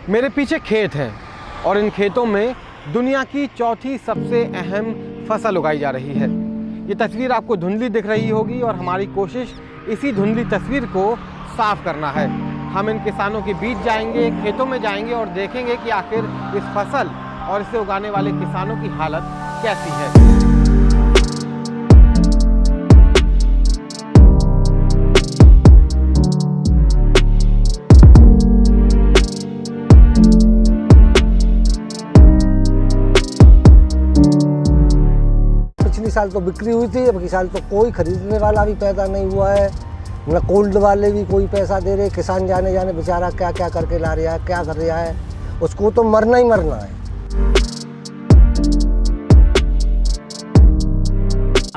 मेरे पीछे खेत हैं और इन खेतों में दुनिया की चौथी सबसे अहम फसल उगाई जा रही है। ये तस्वीर आपको धुंधली दिख रही होगी और हमारी कोशिश इसी धुंधली तस्वीर को साफ करना है। हम इन किसानों के बीच जाएंगे, खेतों में जाएंगे और देखेंगे कि आखिर इस फसल और इसे उगाने वाले किसानों की हालत कैसी है। पिछली साल तो बिक्री हुई थी, अब की साल तो कोई खरीदने वाला भी पैदा नहीं हुआ है, न कोल्ड वाले भी कोई पैसा दे रहे। किसान जाने बेचारा क्या क्या करके ला रहा है, क्या कर रहा है, उसको तो मरना ही मरना है।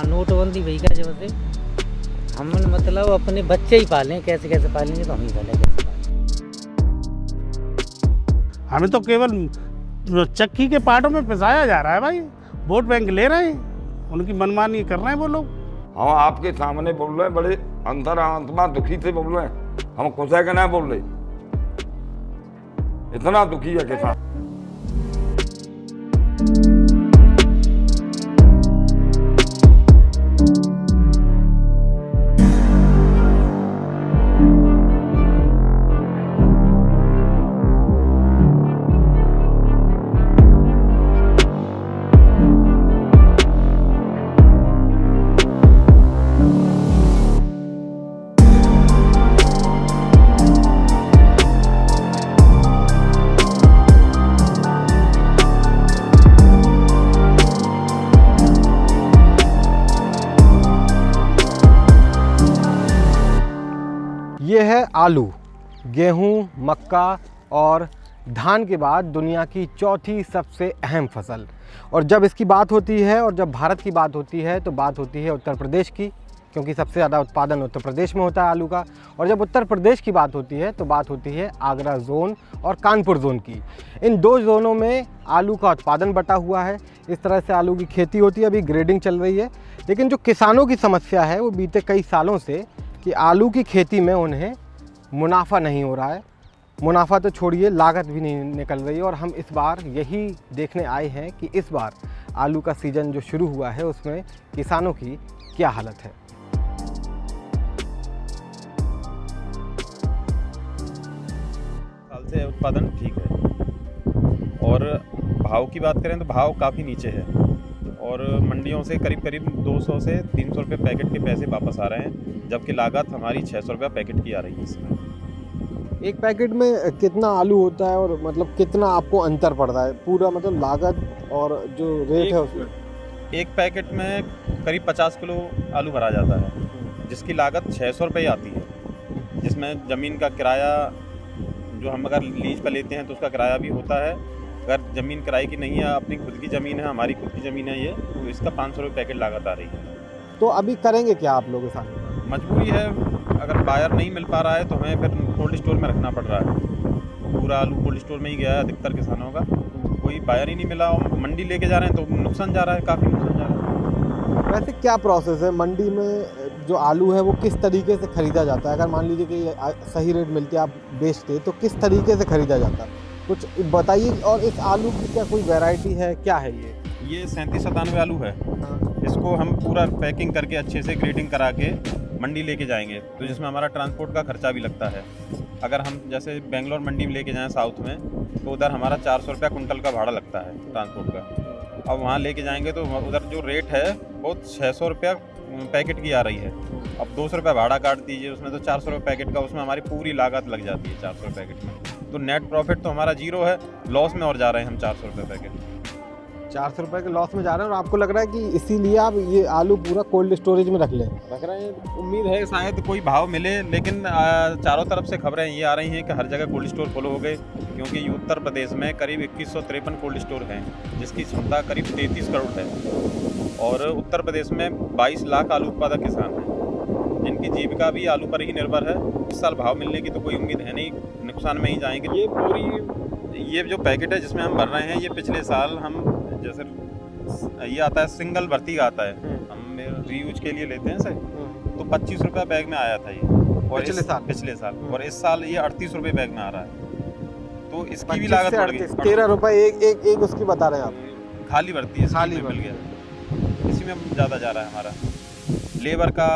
नोटबंदी वही का जब से हम मतलब अपने बच्चे ही पालें, कैसे कैसे पालेंगे तो हम ही पालें, कैसे पालें। हमें तो केवल चक्की के पार्टों में पिसाया जा रहा है भाई। वोट बैंक ले रहे हैं, उनकी मनमानी कर रहे हैं वो लोग। हम आपके सामने बोल रहे हैं, बड़े अंतर आत्मा दुखी से बोल रहे हैं। हम खुश है कि नहीं बोल रहे, इतना दुखी है किसान। ये है आलू, गेहूं, मक्का और धान के बाद दुनिया की चौथी सबसे अहम फसल। और जब इसकी बात होती है और जब भारत की बात होती है तो बात होती है उत्तर प्रदेश की, क्योंकि सबसे ज़्यादा उत्पादन उत्तर प्रदेश में होता है आलू का। और जब उत्तर प्रदेश की बात होती है तो बात होती है आगरा जोन और कानपुर जोन की। इन दो जोनों में आलू का उत्पादन बटा हुआ है। इस तरह से आलू की खेती होती है। अभी ग्रेडिंग चल रही है, लेकिन जो किसानों की समस्या है वो बीते कई सालों से कि आलू की खेती में उन्हें मुनाफा नहीं हो रहा है। मुनाफा तो छोड़िए, लागत भी नहीं निकल रही है। और हम इस बार यही देखने आए हैं कि इस बार आलू का सीज़न जो शुरू हुआ है उसमें किसानों की क्या हालत है। साल से उत्पादन ठीक है और भाव की बात करें तो भाव काफ़ी नीचे है और मंडियों से करीब 200 से 300 रुपये पैकेट के पैसे वापस आ रहे हैं, जबकि लागत हमारी 600 रुपये पैकेट की आ रही है इसमें। एक पैकेट में कितना आलू होता है और मतलब कितना आपको अंतर पड़ रहा है पूरा, मतलब लागत और जो रेट है उसमें? एक पैकेट में करीब 50 किलो आलू भरा जाता है, जिसकी लागत 600 रुपये आती है, जिसमें ज़मीन का किराया जो हम अगर लीज पर लेते हैं तो उसका किराया भी होता है। अगर ज़मीन किराए की नहीं है, अपनी खुद की ज़मीन है, हमारी खुद की ज़मीन है ये, तो इसका 500 रुपये पैकेट लागत आ रही है। तो अभी करेंगे क्या आप लोग किसान? मजबूरी है, अगर बायर नहीं मिल पा रहा है तो हमें फिर कोल्ड स्टोर में रखना पड़ रहा है। पूरा आलू कोल्ड स्टोर में ही गया है अधिकतर किसानों का, कोई बायर ही नहीं मिला और मंडी लेके जा रहे हैं तो नुकसान जा रहा है, काफ़ी नुकसान जा रहा है। वैसे क्या प्रोसेस है मंडी में? जो आलू है वो किस तरीके से ख़रीदा जाता है? अगर मान लीजिए कि सही रेट मिलते आप बेचते तो किस तरीके से ख़रीदा जाता है, कुछ बताइए। और इस आलू की क्या कोई वैरायटी है, क्या है ये 3797 आलू है। इसको हम पूरा पैकिंग करके अच्छे से ग्रेडिंग करा के मंडी लेके जाएंगे, तो जिसमें हमारा ट्रांसपोर्ट का खर्चा भी लगता है। अगर हम जैसे बेंगलोर मंडी में लेके जाएं साउथ में, तो उधर हमारा 400 रुपया कुंटल का भाड़ा लगता है ट्रांसपोर्ट का। अब वहाँ लेके जाएंगे तो उधर जो रेट है वो 600 रुपया पैकेट की आ रही है। अब 200 रुपया भाड़ा काट दीजिए उसमें, तो 400 रुपये पैकेट का, उसमें हमारी पूरी लागत लग जाती है 400 रुपये पैकेट में। तो नेट प्रॉफिट तो हमारा जीरो है, लॉस में और जा रहे हैं हम 400 रुपये पैकेट। 400 रुपये के लॉस में जा रहे हैं और आपको लग रहा है कि इसीलिए आप ये आलू पूरा कोल्ड स्टोरेज में रख रहे हैं? उम्मीद है शायद कोई भाव मिले, लेकिन चारों तरफ से खबरें ये आ रही हैं कि हर जगह कोल्ड स्टोर फुल हो गए, क्योंकि उत्तर प्रदेश में करीब 2153 कोल्ड स्टोर हैं, जिसकी क्षमता करीब 33 करोड़ है। और उत्तर प्रदेश में 22 लाख आलू उत्पादक किसान हैं, जिनकी जीविका भी आलू पर ही निर्भर है। इस साल भाव मिलने की तो कोई उम्मीद है नहीं, नुकसान में ही जाएंगे। ये जो पैकेट है जिसमें हम भर रहे हैं, ये पिछले साल हम जैसे ये आता है सिंगल भर्ती का आता है, हम रीयूज के लिए लेते हैं सर, तो 25 रुपये बैग में आया था ये, और पिछले साल और इस साल ये 38 रुपये बैग में आ रहा है। तो इसकी भी लागत बढ़ गई। 13 रुपए एक उसकी बता रहे हैं आप। खाली भर्ती है, खाली खाली मिल गया, इसी में ज़्यादा जा रहा है हमारा। लेबर का,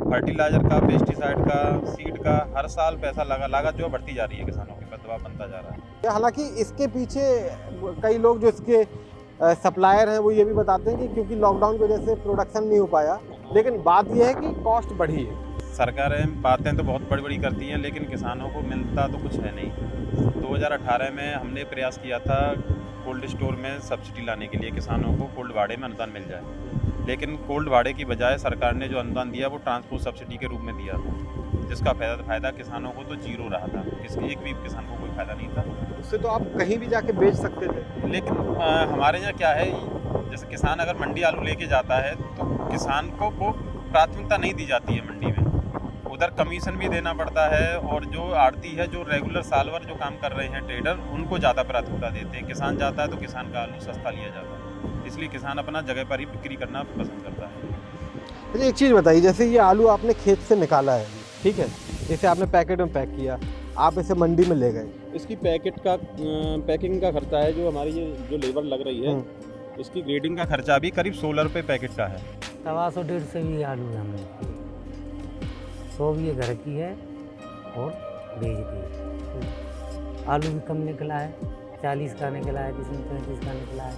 फर्टिलाइजर का, पेस्टिसाइड का, सीड का, हर साल पैसा लागत जो बढ़ती जा रही है, किसानों के दबाव बनता जा रहा है। हालांकि इसके पीछे कई लोग जो इसके सप्लायर हैं वो ये भी बताते हैं कि क्योंकि लॉकडाउन की वजह से प्रोडक्शन नहीं हो पाया, लेकिन बात यह है कि कॉस्ट बढ़ी है। सरकारें बातें तो बहुत बड़ी बड़ी करती हैं, लेकिन किसानों को मिलता तो कुछ है नहीं। 2018 में हमने प्रयास किया था कोल्ड स्टोर में सब्सिडी लाने के लिए, किसानों को कोल्ड भाड़े में अनुदान मिल जाए, लेकिन कोल्ड भाड़े की बजाय सरकार ने जो अनुदान दिया वो ट्रांसपोर्ट सब्सिडी के रूप में दिया था, जिसका फायदा किसानों को तो जीरो रहा था, एक भी किसान को कोई फायदा नहीं था। उससे तो आप कहीं भी जाके बेच सकते थे। लेकिन हमारे यहाँ क्या है, जैसे किसान अगर मंडी आलू लेके जाता है तो किसान को वो प्राथमिकता नहीं दी जाती है मंडी में, उधर कमीशन भी देना पड़ता है, और जो आड़ती है, जो रेगुलर साल भर जो काम कर रहे हैं ट्रेडर, उनको ज़्यादा प्राथमिकता देते हैं। किसान जाता है तो किसान का आलू सस्ता लिया जाता है, इसलिए किसान अपना जगह पर ही बिक्री करना पसंद करता है। चलिए एक चीज़ बताइए, जैसे ये आलू आपने खेत से निकाला है, ठीक है, इसे आपने पैकेट में पैक किया, आप इसे मंडी में ले गए, इसकी पैकिंग का खर्चा है, जो हमारी ये जो लेबर लग रही है, इसकी ग्रेडिंग का खर्चा भी करीब 16 रुपये पैकेट का है। 125-150 भी आलू है हमने, 100 भी ये घर की है और बेच दी। आलू भी कम निकला है, 40 का निकला है, किसी में 35 का निकला है,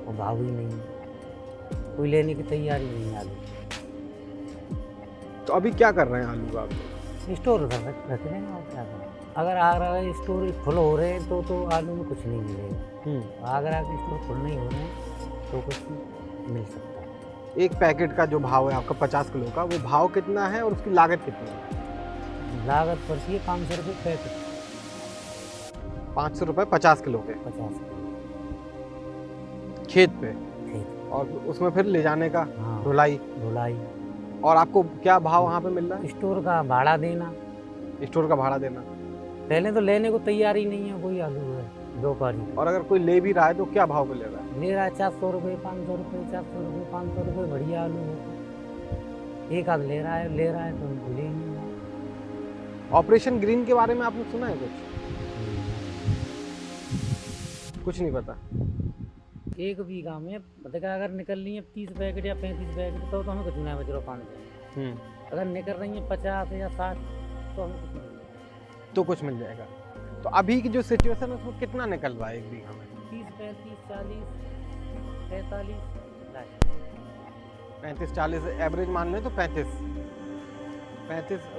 और भाव ही नहीं है, कोई लेने की तैयारी नहीं है आलू। तो अभी क्या कर रहे हैं आलू आप? स्टोर रख रहे हैं और क्या करें। अगर आगरा के स्टोर फुल हो रहे हैं तो आलू में कुछ नहीं मिलेगा, आगरा के स्टोर फुल नहीं हो रहे हैं तो कुछ मिल सकता है। एक पैकेट का जो भाव है आपका 50 किलो का, वो भाव कितना है और उसकी लागत कितनी है? लागत पड़ती है 500 रुपये पैकेट। 500 रुपये 50 किलो के 50 खेत पे, खेत। और उसमें फिर ले जाने का हाँ, ढुलाई। और आपको क्या भाव वहाँ पे मिल रहा है? स्टोर का भाड़ा देना, स्टोर का भाड़ा देना। पहले तो लेने को तैयार ही नहीं है कोई आलू है व्यापारी। और अगर कोई ले भी रहा है तो क्या भाव पे ले रहा है? ले रहा है 400 रुपये, 500 रुपये, 400 रुपये, 500 रुपये, बढ़िया आलू है। एक आध ले रहा है तो उनको ले नहीं है। ऑपरेशन ग्रीन के बारे में आपने सुना है कुछ नहीं पता? एक बीघा में मतलब अगर निकल रही है 30 पैकेट या 35 पैकेट तो हमें कुछ नहीं बच रहा 500। अगर निकल रही है 50 या 60 तो हमें कुछ नहीं, तो कुछ मिल जाएगा। तो अभी की जो सिचुएशन है उसमें कितना निकल रहा है एक बीघा में? 30, 35, 40, 45, 35-40 एवरेज मान लें तो 35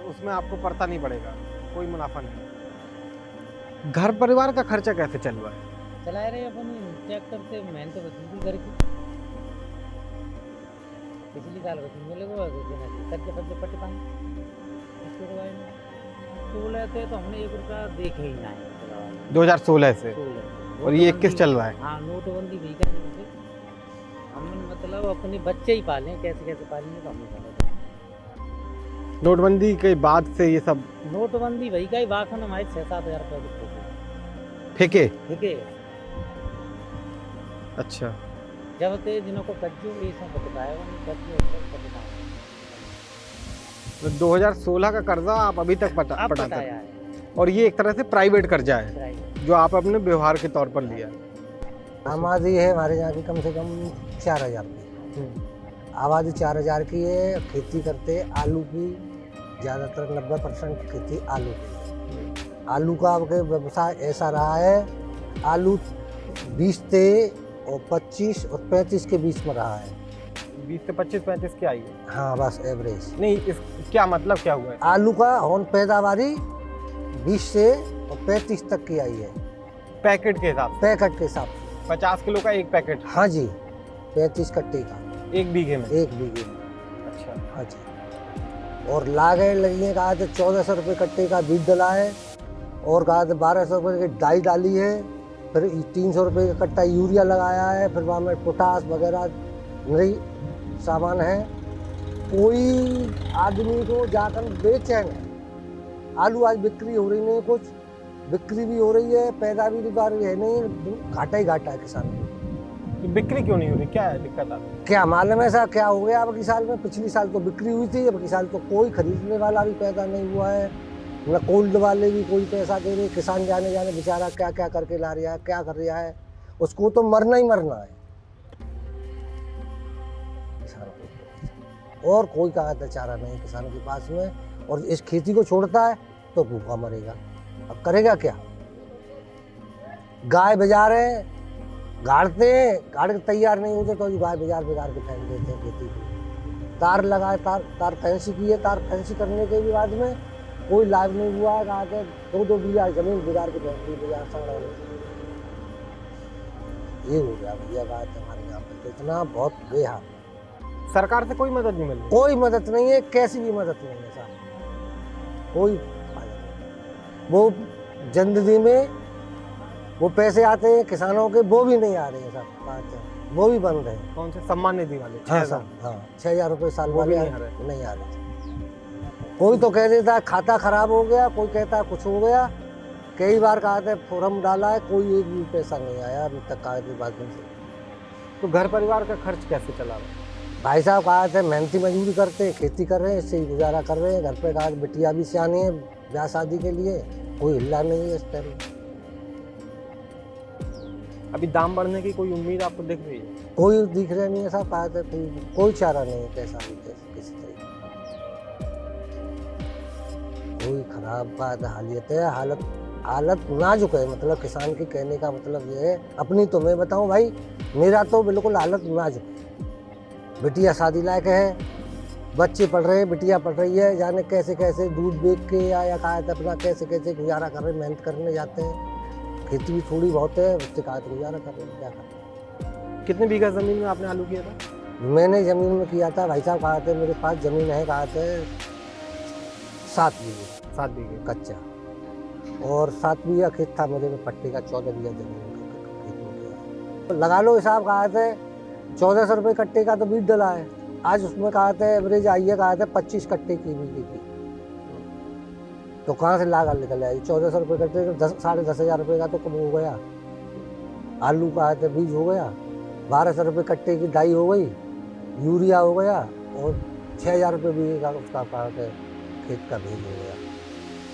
उसमें आपको पड़ता नहीं पड़ेगा, कोई मुनाफा नहीं। घर परिवार का खर्चा कैसे चल रहा है? चला रहे अपन ट्रैक्टर से, मेहनत बची घर की, पिछली साल बची मिले को कर्जे पट्टे पानी थे तो हमने 1 रुपया देखे ही ना है 2016 से। और ये 21 चल रहा है। हाँ, नोटबंदी भी का हमने मतलब अपने बच्चे ही पालें, कैसे पालेंगे तो हमने पाले। नोटबंदी के बाद से ये सब नोटबंदी वही का ही बाखन हमारे 6-7 हज़ार रुपये फेंके। अच्छा, जब ते जिन्हों को कच्चू ये सब बताया कच्चू तो 2016 का कर्जा आप अभी तक पटाते हैं, और ये एक तरह से प्राइवेट कर्जा है जो आप अपने व्यवहार के तौर पर लिया है। आबादी है हमारे यहाँ की कम से कम 4000 की आबादी 4000 की है। खेती करते आलू की, ज़्यादातर 90% खेती आलू की। आलू का आपके व्यवसाय ऐसा रहा है, आलू 20 से और 25 और 35 के बीच में रहा है। 20 से 25-35 की आई है? हाँ, बस एवरेज। नहीं, इस क्या मतलब क्या हुआ है? आलू का होन पैदावारी 20 से और 35 तक की आई है पैकेट के हिसाब पैकेट के हिसाब से। 50 किलो का एक पैकेट? हाँ जी, 35 कट्टे का एक बीघे में? एक बीघे में। अच्छा, हाँ जी। और लागे लगने का 1400 रुपये कट्टे का बीज डला है, और कहा 1200 रुपये की डाई डाली है, फिर 300 रुपये का कट्टा यूरिया लगाया है, फिर वहाँ में पोटास वगैरह नई सामान है। कोई आदमी को जाकर बेचैन है। आलू आज बिक्री हो रही नहीं, कुछ बिक्री भी हो रही है, पैदावार भी है नहीं, घाटा ही घाटा है किसान को। तो बिक्री क्यों नहीं हो रही, क्या है दिक्कत आ रही? क्या मालूम ऐसा क्या हो गया अब की साल में? पिछली साल तो बिक्री हुई थी, अब की साल तो कोई खरीदने वाला भी पैदा नहीं हुआ है। मतलब कोल्ड वाले भी कोई पैसा दे रहे, किसान जाने जाने बेचारा क्या क्या करके ला रहा है, क्या कर रहा है, उसको तो मरना ही मरना है किसान को, और कोई का चारा नहीं किसान के पास में। और इस खेती को छोड़ता है तो भूखा मरेगा, अब करेगा क्या। गाय बाजार है, गाड़ते हैं, गाड़ के तैयार नहीं होते तो गाय बाजार बिगाड़ के फेंक देते हैं खेती को। तार लगाए, तार फैंसी की है, तार फैंसी करने के भी बाद में कोई लाभ नहीं हुआ है। कहा के 2-2 बीघा जमीन बिगाड़ के फेंक दी बाजार सड़ा। ये हो गया भैया बात हमारे यहाँ पर, तो इतना बहुत बेहाल। सरकार से कोई मदद नहीं मिल रही? कोई मदद नहीं है, कैसी भी मदद नहीं है साहब, कोई फायदा नहीं। वो जनधि में वो पैसे आते हैं किसानों के, वो भी नहीं आ रहे हैं साहब, बात है वो भी बंद है। कौन से सम्मान निधि वाले? हाँ साहब, हाँ 6,000 रुपये साल वो भी वाले नहीं आ रहे। कोई तो कह देता है खाता खराब हो गया, कोई कहता है कुछ हो गया। कई बार कहा था फॉर्म डाला है, कोई एक भी पैसा नहीं आया अभी तक कागज के बाद से। तो घर परिवार का खर्च कैसे चला रहा है? भाई साहब कहा थे मेहनती मजदूरी करते हैं, खेती कर रहे हैं, इससे ही गुजारा कर रहे हैं। घर पे कहा बिटिया भी सियानी है ब्याह शादी के लिए, कोई हिल्ला नहीं है इस टाइम। अभी दाम बढ़ने की कोई उम्मीद आपको दिख रही है? कोई दिख रहा नहीं है साहब, कहा था कोई चारा नहीं है कैसा भी किसी तरीके। कोई खराब बात हालियत है, हालत नाजुक है। मतलब किसान के कहने का मतलब ये है, अपनी तो मैं बताऊं भाई, मेरा तो बिल्कुल हालत नाजुक है। बिटिया शादी लायक है, बच्चे पढ़ रहे हैं, बिटिया पढ़ रही है, जाने कैसे कैसे दूध बेच के या कहा था अपना कैसे कैसे गुजारा कर रहे हैं, मेहनत करने जाते हैं। खेती भी थोड़ी बहुत है, उससे कहा था गुजारा कर रहे हैं, क्या कर। कितने बीघा जमीन में आपने आलू किया था? मैंने ज़मीन में किया था भाई साहब, कहा थे मेरे पास ज़मीन है, कहा थे 7 बीघे। 7 बीघे कच्चा, और 7 बीघा खेत था मेरे में पट्टे का, 14 बीघा जमीन खेत में किया। लगा लो हिसाब, कहा थे 1400 रुपये कट्टे का तो बीज डला है। आज उसमें कहा थे एवरेज आई है, कहा थे 25 कट्टे की बीघे की, तो कहाँ से लागत निकल आई। 1400 रुपये कट्टे तो 10,500 रुपये का तो कम हो गया। आलू का है तो बीज हो गया, 1200 रुपये कट्टे की डाई हो गई, यूरिया हो गया, और 6,000 रुपये बीघे का उसका खेत का बीज हो गया।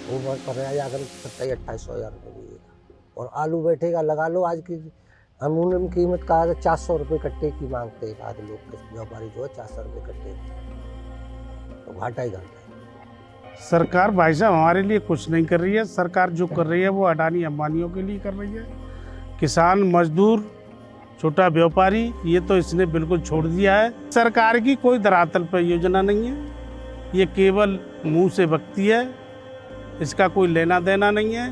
वो पर जाकर 27-28 रुपये बीघे का। और आलू बैठेगा, लगा लो आज की अमूमन कीमत कहा था 400 रुपये कट्टे की मांगते हैं आधे लोग, व्यापारी जो है 400 रुपये कट्टे, तो घाटा ही घाटा है। सरकार भाई साहब हमारे लिए कुछ नहीं कर रही है। सरकार जो कर रही है वो अडानी अंबानियों के लिए कर रही है। किसान, मजदूर, छोटा व्यापारी, ये तो इसने बिल्कुल छोड़ दिया है। सरकार की कोई धरातल पर योजना नहीं है, ये केवल मुंह से बकती है, इसका कोई लेना देना नहीं है।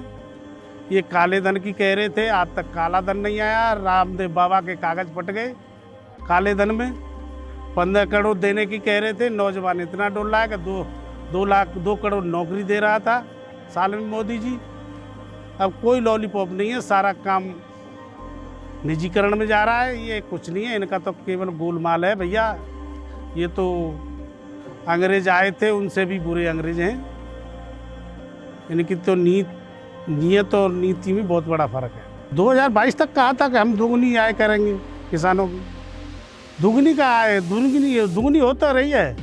ये काले धन की कह रहे थे, आज तक काला धन नहीं आया। रामदेव बाबा के कागज पट गए काले धन में। 15 करोड़ देने की कह रहे थे, नौजवान इतना डोल रहा है कि 2 करोड़ नौकरी दे रहा था साल में मोदी जी। अब कोई लॉलीपॉप नहीं है, सारा काम निजीकरण में जा रहा है। ये कुछ नहीं है, इनका तो केवल गोलमाल है भैया। ये तो अंग्रेज आए थे, उनसे भी बुरे अंग्रेज हैं। इनकी तो नीयत और नीति में बहुत बड़ा फर्क है। 2022 तक कहा था कि हम दुगनी आय करेंगे किसानों की। दुगनी का आय दुगनी होता रही है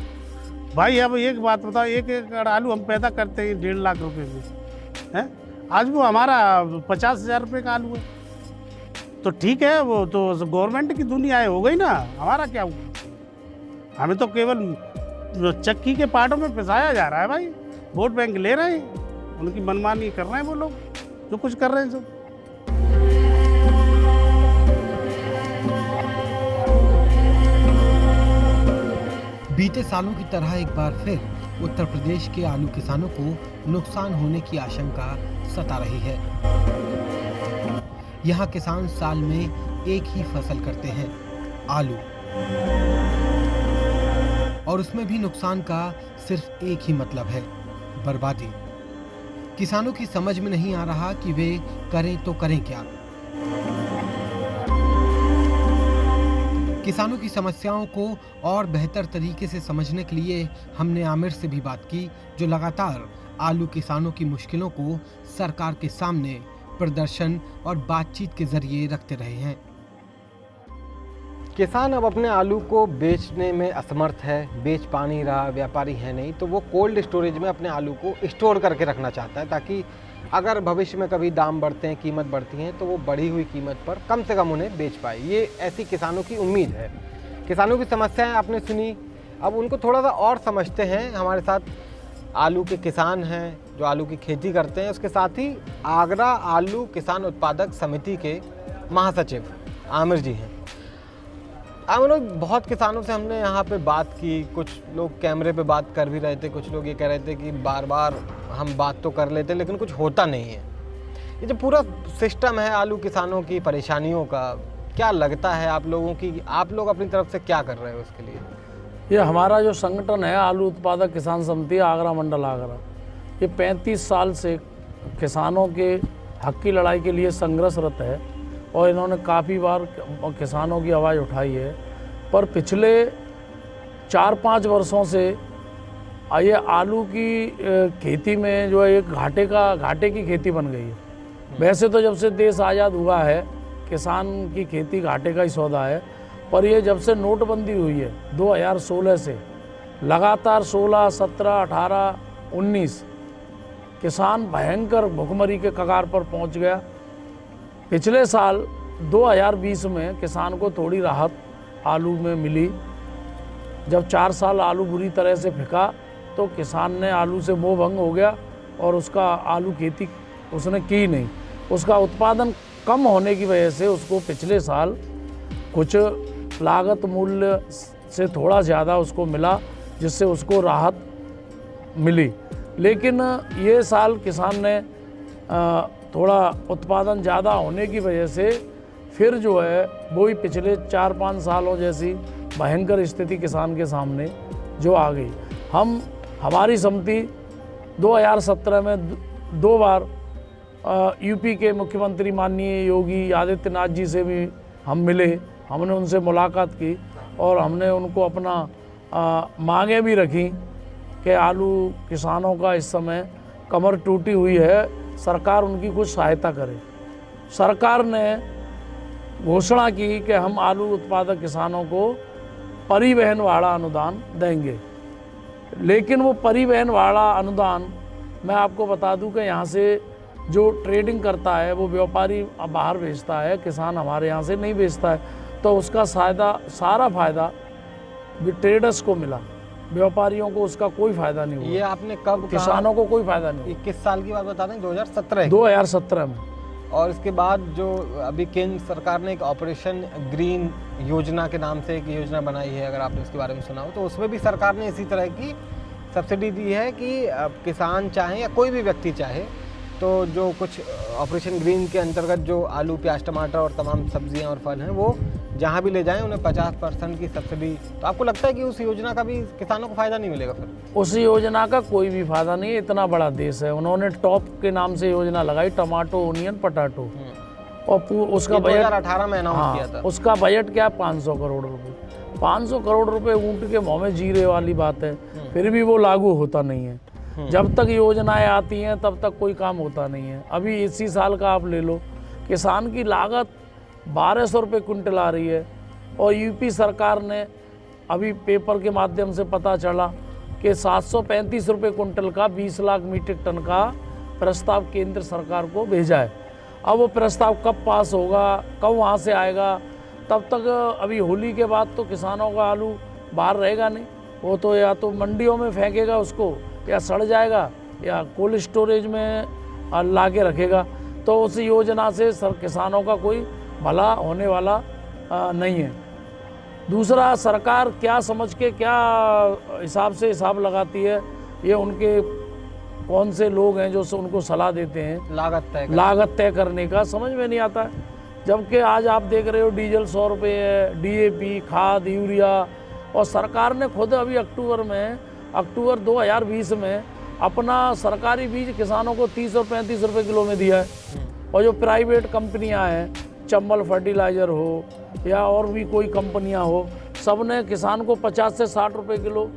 भाई। अब एक बात बताओ, 1 एकड़ आलू हम पैदा करते हैं 1.5 लाख रुपए में, हैं? आज वो हमारा 50,000 रुपये का आलू है। तो ठीक है, वो तो गवर्नमेंट की दुनिया है, हो गई ना, हमारा क्या हुआ? हमें तो केवल चक्की के पार्टों में पिसाया जा रहा है भाई। वोट बैंक ले रहे हैं, उनकी मनमानी कर रहे हैं वो लोग, जो कुछ कर रहे हैं सब। बीते सालों की तरह एक बार फिर उत्तर प्रदेश के आलू किसानों को नुकसान होने की आशंका सता रही है। यहाँ किसान साल में एक ही फसल करते हैं, आलू, और उसमें भी नुकसान का सिर्फ एक ही मतलब है, बर्बादी। किसानों की समझ में नहीं आ रहा कि वे करें तो करें क्या। किसानों की समस्याओं को और बेहतर तरीके से समझने के लिए हमने आमिर से भी बात की, जो लगातार आलू किसानों की मुश्किलों को सरकार के सामने प्रदर्शन और बातचीत के जरिए रखते रहे हैं। किसान अब अपने आलू को बेचने में असमर्थ है, बेच पा नहीं रहा, व्यापारी है नहीं, तो वो कोल्ड स्टोरेज में अपने आलू को स्टोर करके रखना चाहता है, ताकि अगर भविष्य में कभी दाम बढ़ते हैं, कीमत बढ़ती है, तो वो बढ़ी हुई कीमत पर कम से कम उन्हें बेच पाए। ये ऐसी किसानों की उम्मीद है। किसानों की समस्याएं आपने सुनी, अब उनको थोड़ा सा और समझते हैं। हमारे साथ आलू के किसान हैं जो आलू की खेती करते हैं, उसके साथ ही आगरा आलू किसान उत्पादक समिति के महासचिव आमिर जी हैं। आमिर, बहुत किसानों से हमने यहाँ पे बात की, कुछ लोग कैमरे पे बात कर भी रहे थे, कुछ लोग ये कह रहे थे कि बार बार हम बात तो कर लेते लेकिन कुछ होता नहीं है। ये जो पूरा सिस्टम है आलू किसानों की परेशानियों का, क्या लगता है आप लोगों की, आप लोग अपनी तरफ से क्या कर रहे हो इसके लिए? ये हमारा जो संगठन है आलू उत्पादक किसान समिति आगरा मंडल आगरा, ये 35 साल से किसानों के हक की लड़ाई के लिए संघर्षरत है और इन्होंने काफ़ी बार किसानों की आवाज़ उठाई है। पर पिछले 4-5 वर्षों से ये आलू की खेती में जो है एक घाटे की खेती बन गई है। वैसे तो जब से देश आज़ाद हुआ है किसान की खेती घाटे का ही सौदा है, पर ये जब से नोटबंदी हुई है 2016 से लगातार 16, 17, 18, 19 किसान भयंकर भुखमरी के कगार पर पहुंच गया। पिछले साल 2020 में किसान को थोड़ी राहत आलू में मिली। जब 4 साल आलू बुरी तरह से फेंका तो किसान ने आलू से मोह भंग हो गया और उसका आलू खेती उसने की नहीं। उसका उत्पादन कम होने की वजह से उसको पिछले साल कुछ लागत मूल्य से थोड़ा ज़्यादा उसको मिला, जिससे उसको राहत मिली। लेकिन ये साल किसान ने थोड़ा उत्पादन ज़्यादा होने की वजह से फिर जो है वही पिछले 4-5 सालों जैसी भयंकर स्थिति किसान के सामने जो आ गई। हमारी समिति 2017 में 2 बार यूपी के मुख्यमंत्री माननीय योगी आदित्यनाथ जी से भी हम मिले, हमने उनसे मुलाकात की और हमने उनको अपना मांगें भी रखी कि आलू किसानों का इस समय कमर टूटी हुई है, सरकार उनकी कुछ सहायता करे। सरकार ने घोषणा की कि हम आलू उत्पादक किसानों को परिवहन भाड़ा अनुदान देंगे, लेकिन वो परिवहन भाड़ा अनुदान मैं आपको बता दूं कि यहाँ से जो ट्रेडिंग करता है वो व्यापारी बाहर बेचता है, किसान हमारे यहाँ से नहीं बेचता है, तो उसका सारा फायदा ट्रेडर्स को मिला, व्यापारियों को उसका कोई फायदा नहीं हुआ। ये आपने कब किसानों को कोई फायदा नहीं हुआ। 21 साल की बात बता दें, 2017 2017 में। और इसके बाद जो अभी केंद्र सरकार ने एक ऑपरेशन ग्रीन योजना के नाम से एक योजना बनाई है, अगर आपने उसके बारे में सुना हो, तो उसमें भी सरकार ने इसी तरह की सब्सिडी दी है कि किसान चाहे या कोई भी व्यक्ति चाहे तो जो कुछ ऑपरेशन ग्रीन के अंतर्गत जो आलू, प्याज, टमाटर और तमाम सब्जियां और फल हैं वो जहां भी ले जाएं उन्हें 50% की सब्सिडी। तो आपको लगता है कि उस योजना का भी किसानों को फ़ायदा नहीं मिलेगा फिर? उस योजना का कोई भी फायदा नहीं है। इतना बड़ा देश है, उन्होंने टॉप के नाम से योजना लगाई, टमाटो, ओनियन, पटाटो, और उसका बजट 2018 में अनाउंस किया था। उसका बजट क्या, 500 करोड़ रुपए। 500 करोड़ रुपए ऊँट के मुँह में जीरे वाली बात है, फिर भी वो लागू होता नहीं है। जब तक योजनाएं आती हैं तब तक कोई काम होता नहीं है। अभी इसी साल का आप ले लो, किसान की लागत 1200 रुपये कुंटल आ रही है, और यूपी सरकार ने अभी पेपर के माध्यम से पता चला कि 735 रुपये कुंटल का 20 लाख मीट्रिक टन का प्रस्ताव केंद्र सरकार को भेजा है। अब वो प्रस्ताव कब पास होगा, कब वहाँ से आएगा, तब तक अभी होली के बाद तो किसानों का आलू बाहर रहेगा नहीं। वो तो या तो मंडियों में फेंकेगा उसको, या सड़ जाएगा, या कोल्ड स्टोरेज में ला के रखेगा। तो उस योजना से किसानों का कोई भला होने वाला नहीं है। दूसरा, सरकार क्या समझ के क्या हिसाब से हिसाब लगाती है, ये उनके कौन से लोग हैं जो उनको सलाह देते हैं लागत तय करने का समझ में नहीं आता है। जबकि आज आप देख रहे हो डीजल 100 रुपये है, डीएपी, खाद, यूरिया, और सरकार ने खुद अभी अक्टूबर 2020 में अपना सरकारी बीज किसानों को 30 और 35 रुपये किलो में दिया है। और जो प्राइवेट कंपनियां हैं, चंबल फर्टिलाइज़र हो या और भी कोई कंपनियां हो, सब ने किसान को 50 से 60 रुपये किलो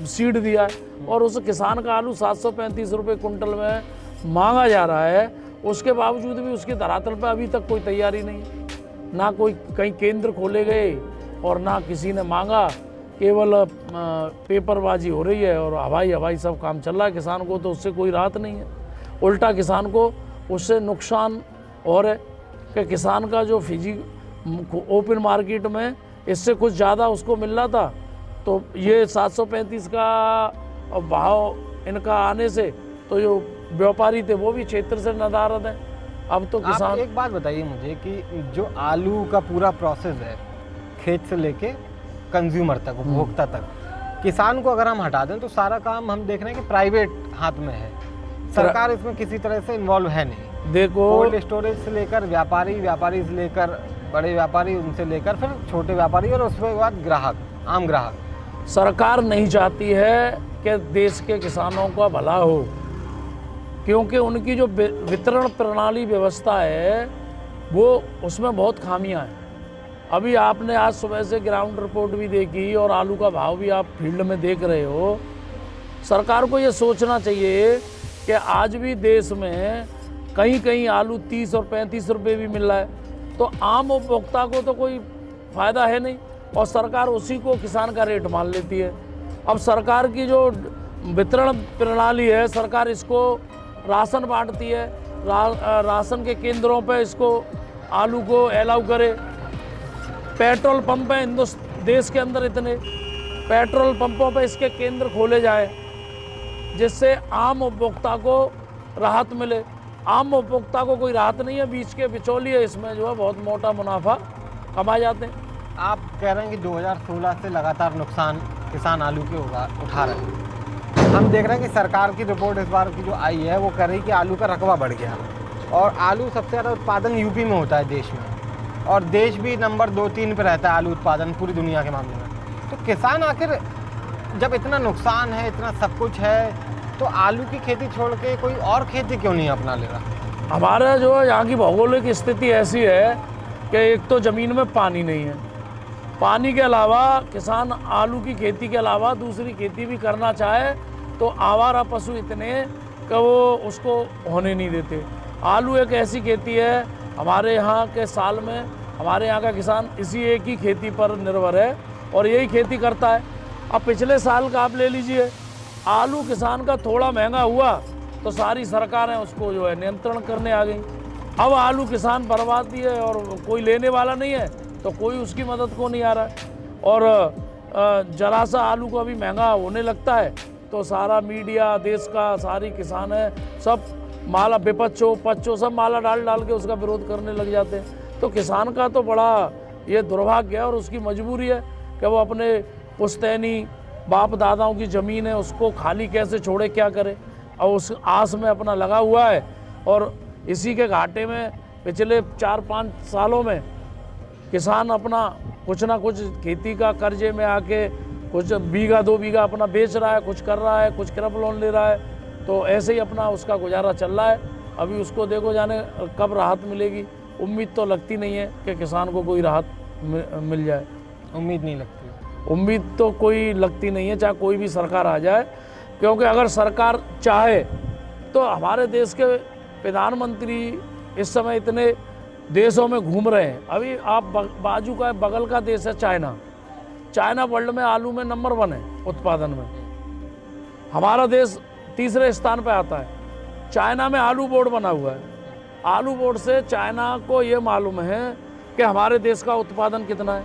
सीड दिया है, और उस किसान का आलू 735 रुपये कुंटल में मांगा जा रहा है। उसके बावजूद भी उसके धरातल पर अभी तक कोई तैयारी नहीं है। ना कोई कहीं केंद्र खोले गए और ना किसी ने मांगा, केवल पेपरबाजी हो रही है और हवाई सब काम चल रहा है। किसान को तो उससे कोई राहत नहीं है, उल्टा किसान को उससे नुकसान और है कि किसान का जो ओपन मार्केट में इससे कुछ ज़्यादा उसको मिल रहा था, तो ये 735 का भाव इनका आने से तो जो व्यापारी थे वो भी क्षेत्र से नदारद हैं। अब तो आप किसान एक बात बताइए मुझे कि जो आलू का पूरा प्रोसेस है, खेत से लेके कंज्यूमर तक, उपभोक्ता तक, किसान को अगर हम हटा दें तो सारा काम हम देख रहे हैं कि प्राइवेट हाथ में है, सरकार इसमें किसी तरह से इन्वॉल्व है नहीं। देखो, कोल्ड स्टोरेज से लेकर व्यापारी से लेकर बड़े व्यापारी, उनसे लेकर फिर छोटे व्यापारी और उसके बाद ग्राहक, आम ग्राहक। सरकार नहीं चाहती है कि देश के किसानों का भला हो, क्योंकि उनकी जो वितरण प्रणाली व्यवस्था है वो उसमें बहुत खामियां हैं। अभी आपने आज सुबह से ग्राउंड रिपोर्ट भी देखी और आलू का भाव भी आप फील्ड में देख रहे हो। सरकार को ये सोचना चाहिए कि आज भी देश में कहीं कहीं आलू 30 और 35 रुपये भी मिल रहा है, तो आम उपभोक्ता को तो कोई फ़ायदा है नहीं और सरकार उसी को किसान का रेट मान लेती है। अब सरकार की जो वितरण प्रणाली है, सरकार इसको राशन बांटती है, राशन के केंद्रों पे इसको आलू को अलाउ करे। पेट्रोल पंप है देश के अंदर, इतने पेट्रोल पंपों पे इसके केंद्र खोले जाए जिससे आम उपभोक्ता को राहत मिले। आम उपभोक्ता को कोई राहत नहीं है, बीच के बिचौलिए इसमें जो है बहुत मोटा मुनाफा कमाए जाते हैं। आप कह रहे हैं कि 2016 से लगातार नुकसान किसान आलू के उठा रहे हैं। हम देख रहे हैं कि सरकार की रिपोर्ट इस बार की जो आई है वो कह रही कि आलू का रकबा बढ़ गया और आलू सबसे ज़्यादा उत्पादन यूपी में होता है देश में, और देश भी नंबर 2-3 पे रहता है आलू उत्पादन पूरी दुनिया के मामले में। तो किसान आखिर जब इतना नुकसान है, इतना सब कुछ है, तो आलू की खेती छोड़ के कोई और खेती क्यों नहीं अपना ले रहा? हमारा जो है यहाँ की भौगोलिक स्थिति ऐसी है कि एक तो ज़मीन में पानी नहीं है, पानी के अलावा किसान आलू की खेती के अलावा दूसरी खेती भी करना चाहे तो आवारा पशु इतने कि वो उसको होने नहीं देते। आलू एक ऐसी खेती है, हमारे यहाँ के साल में हमारे यहाँ का किसान इसी एक ही खेती पर निर्भर है और यही खेती करता है। अब पिछले साल का आप ले लीजिए, आलू किसान का थोड़ा महंगा हुआ तो सारी सरकारें उसको जो है नियंत्रण करने आ गई। अब आलू किसान बर्बाद भी है और कोई लेने वाला नहीं है तो कोई उसकी मदद को नहीं आ रहा है। और जरा सा आलू को अभी महंगा होने लगता है तो सारा मीडिया देश का, सारी किसान है, सब माला विपक्षो पक्षो सब माला डाल के उसका विरोध करने लग जाते हैं। तो किसान का तो बड़ा ये दुर्भाग्य है और उसकी मजबूरी है कि वो अपने पुश्तैनी बाप दादाओं की ज़मीन है उसको खाली कैसे छोड़े, क्या करे। और उस आस में अपना लगा हुआ है और इसी के घाटे में पिछले 4-5 सालों में किसान अपना कुछ ना कुछ खेती का कर्जे में आके कुछ बीघा 2 बीघा अपना बेच रहा है, कुछ कर रहा है, कुछ क्रॉप लोन ले रहा है, तो ऐसे ही अपना उसका गुजारा चल रहा है। अभी उसको देखो जाने कब राहत मिलेगी। उम्मीद तो लगती नहीं है कि किसान को कोई राहत मिल जाए। उम्मीद नहीं लगती, उम्मीद तो कोई लगती नहीं है, चाहे कोई भी सरकार आ जाए, क्योंकि अगर सरकार चाहे तो हमारे देश के प्रधानमंत्री इस समय इतने देशों में घूम रहे हैं। अभी आप बाजू का बगल का देश है चाइना, चाइना वर्ल्ड में आलू में नंबर 1 है उत्पादन में, हमारा देश तीसरे स्थान पे आता है। चाइना में आलू बोर्ड बना हुआ है, आलू बोर्ड से चाइना को ये मालूम है कि हमारे देश का उत्पादन कितना है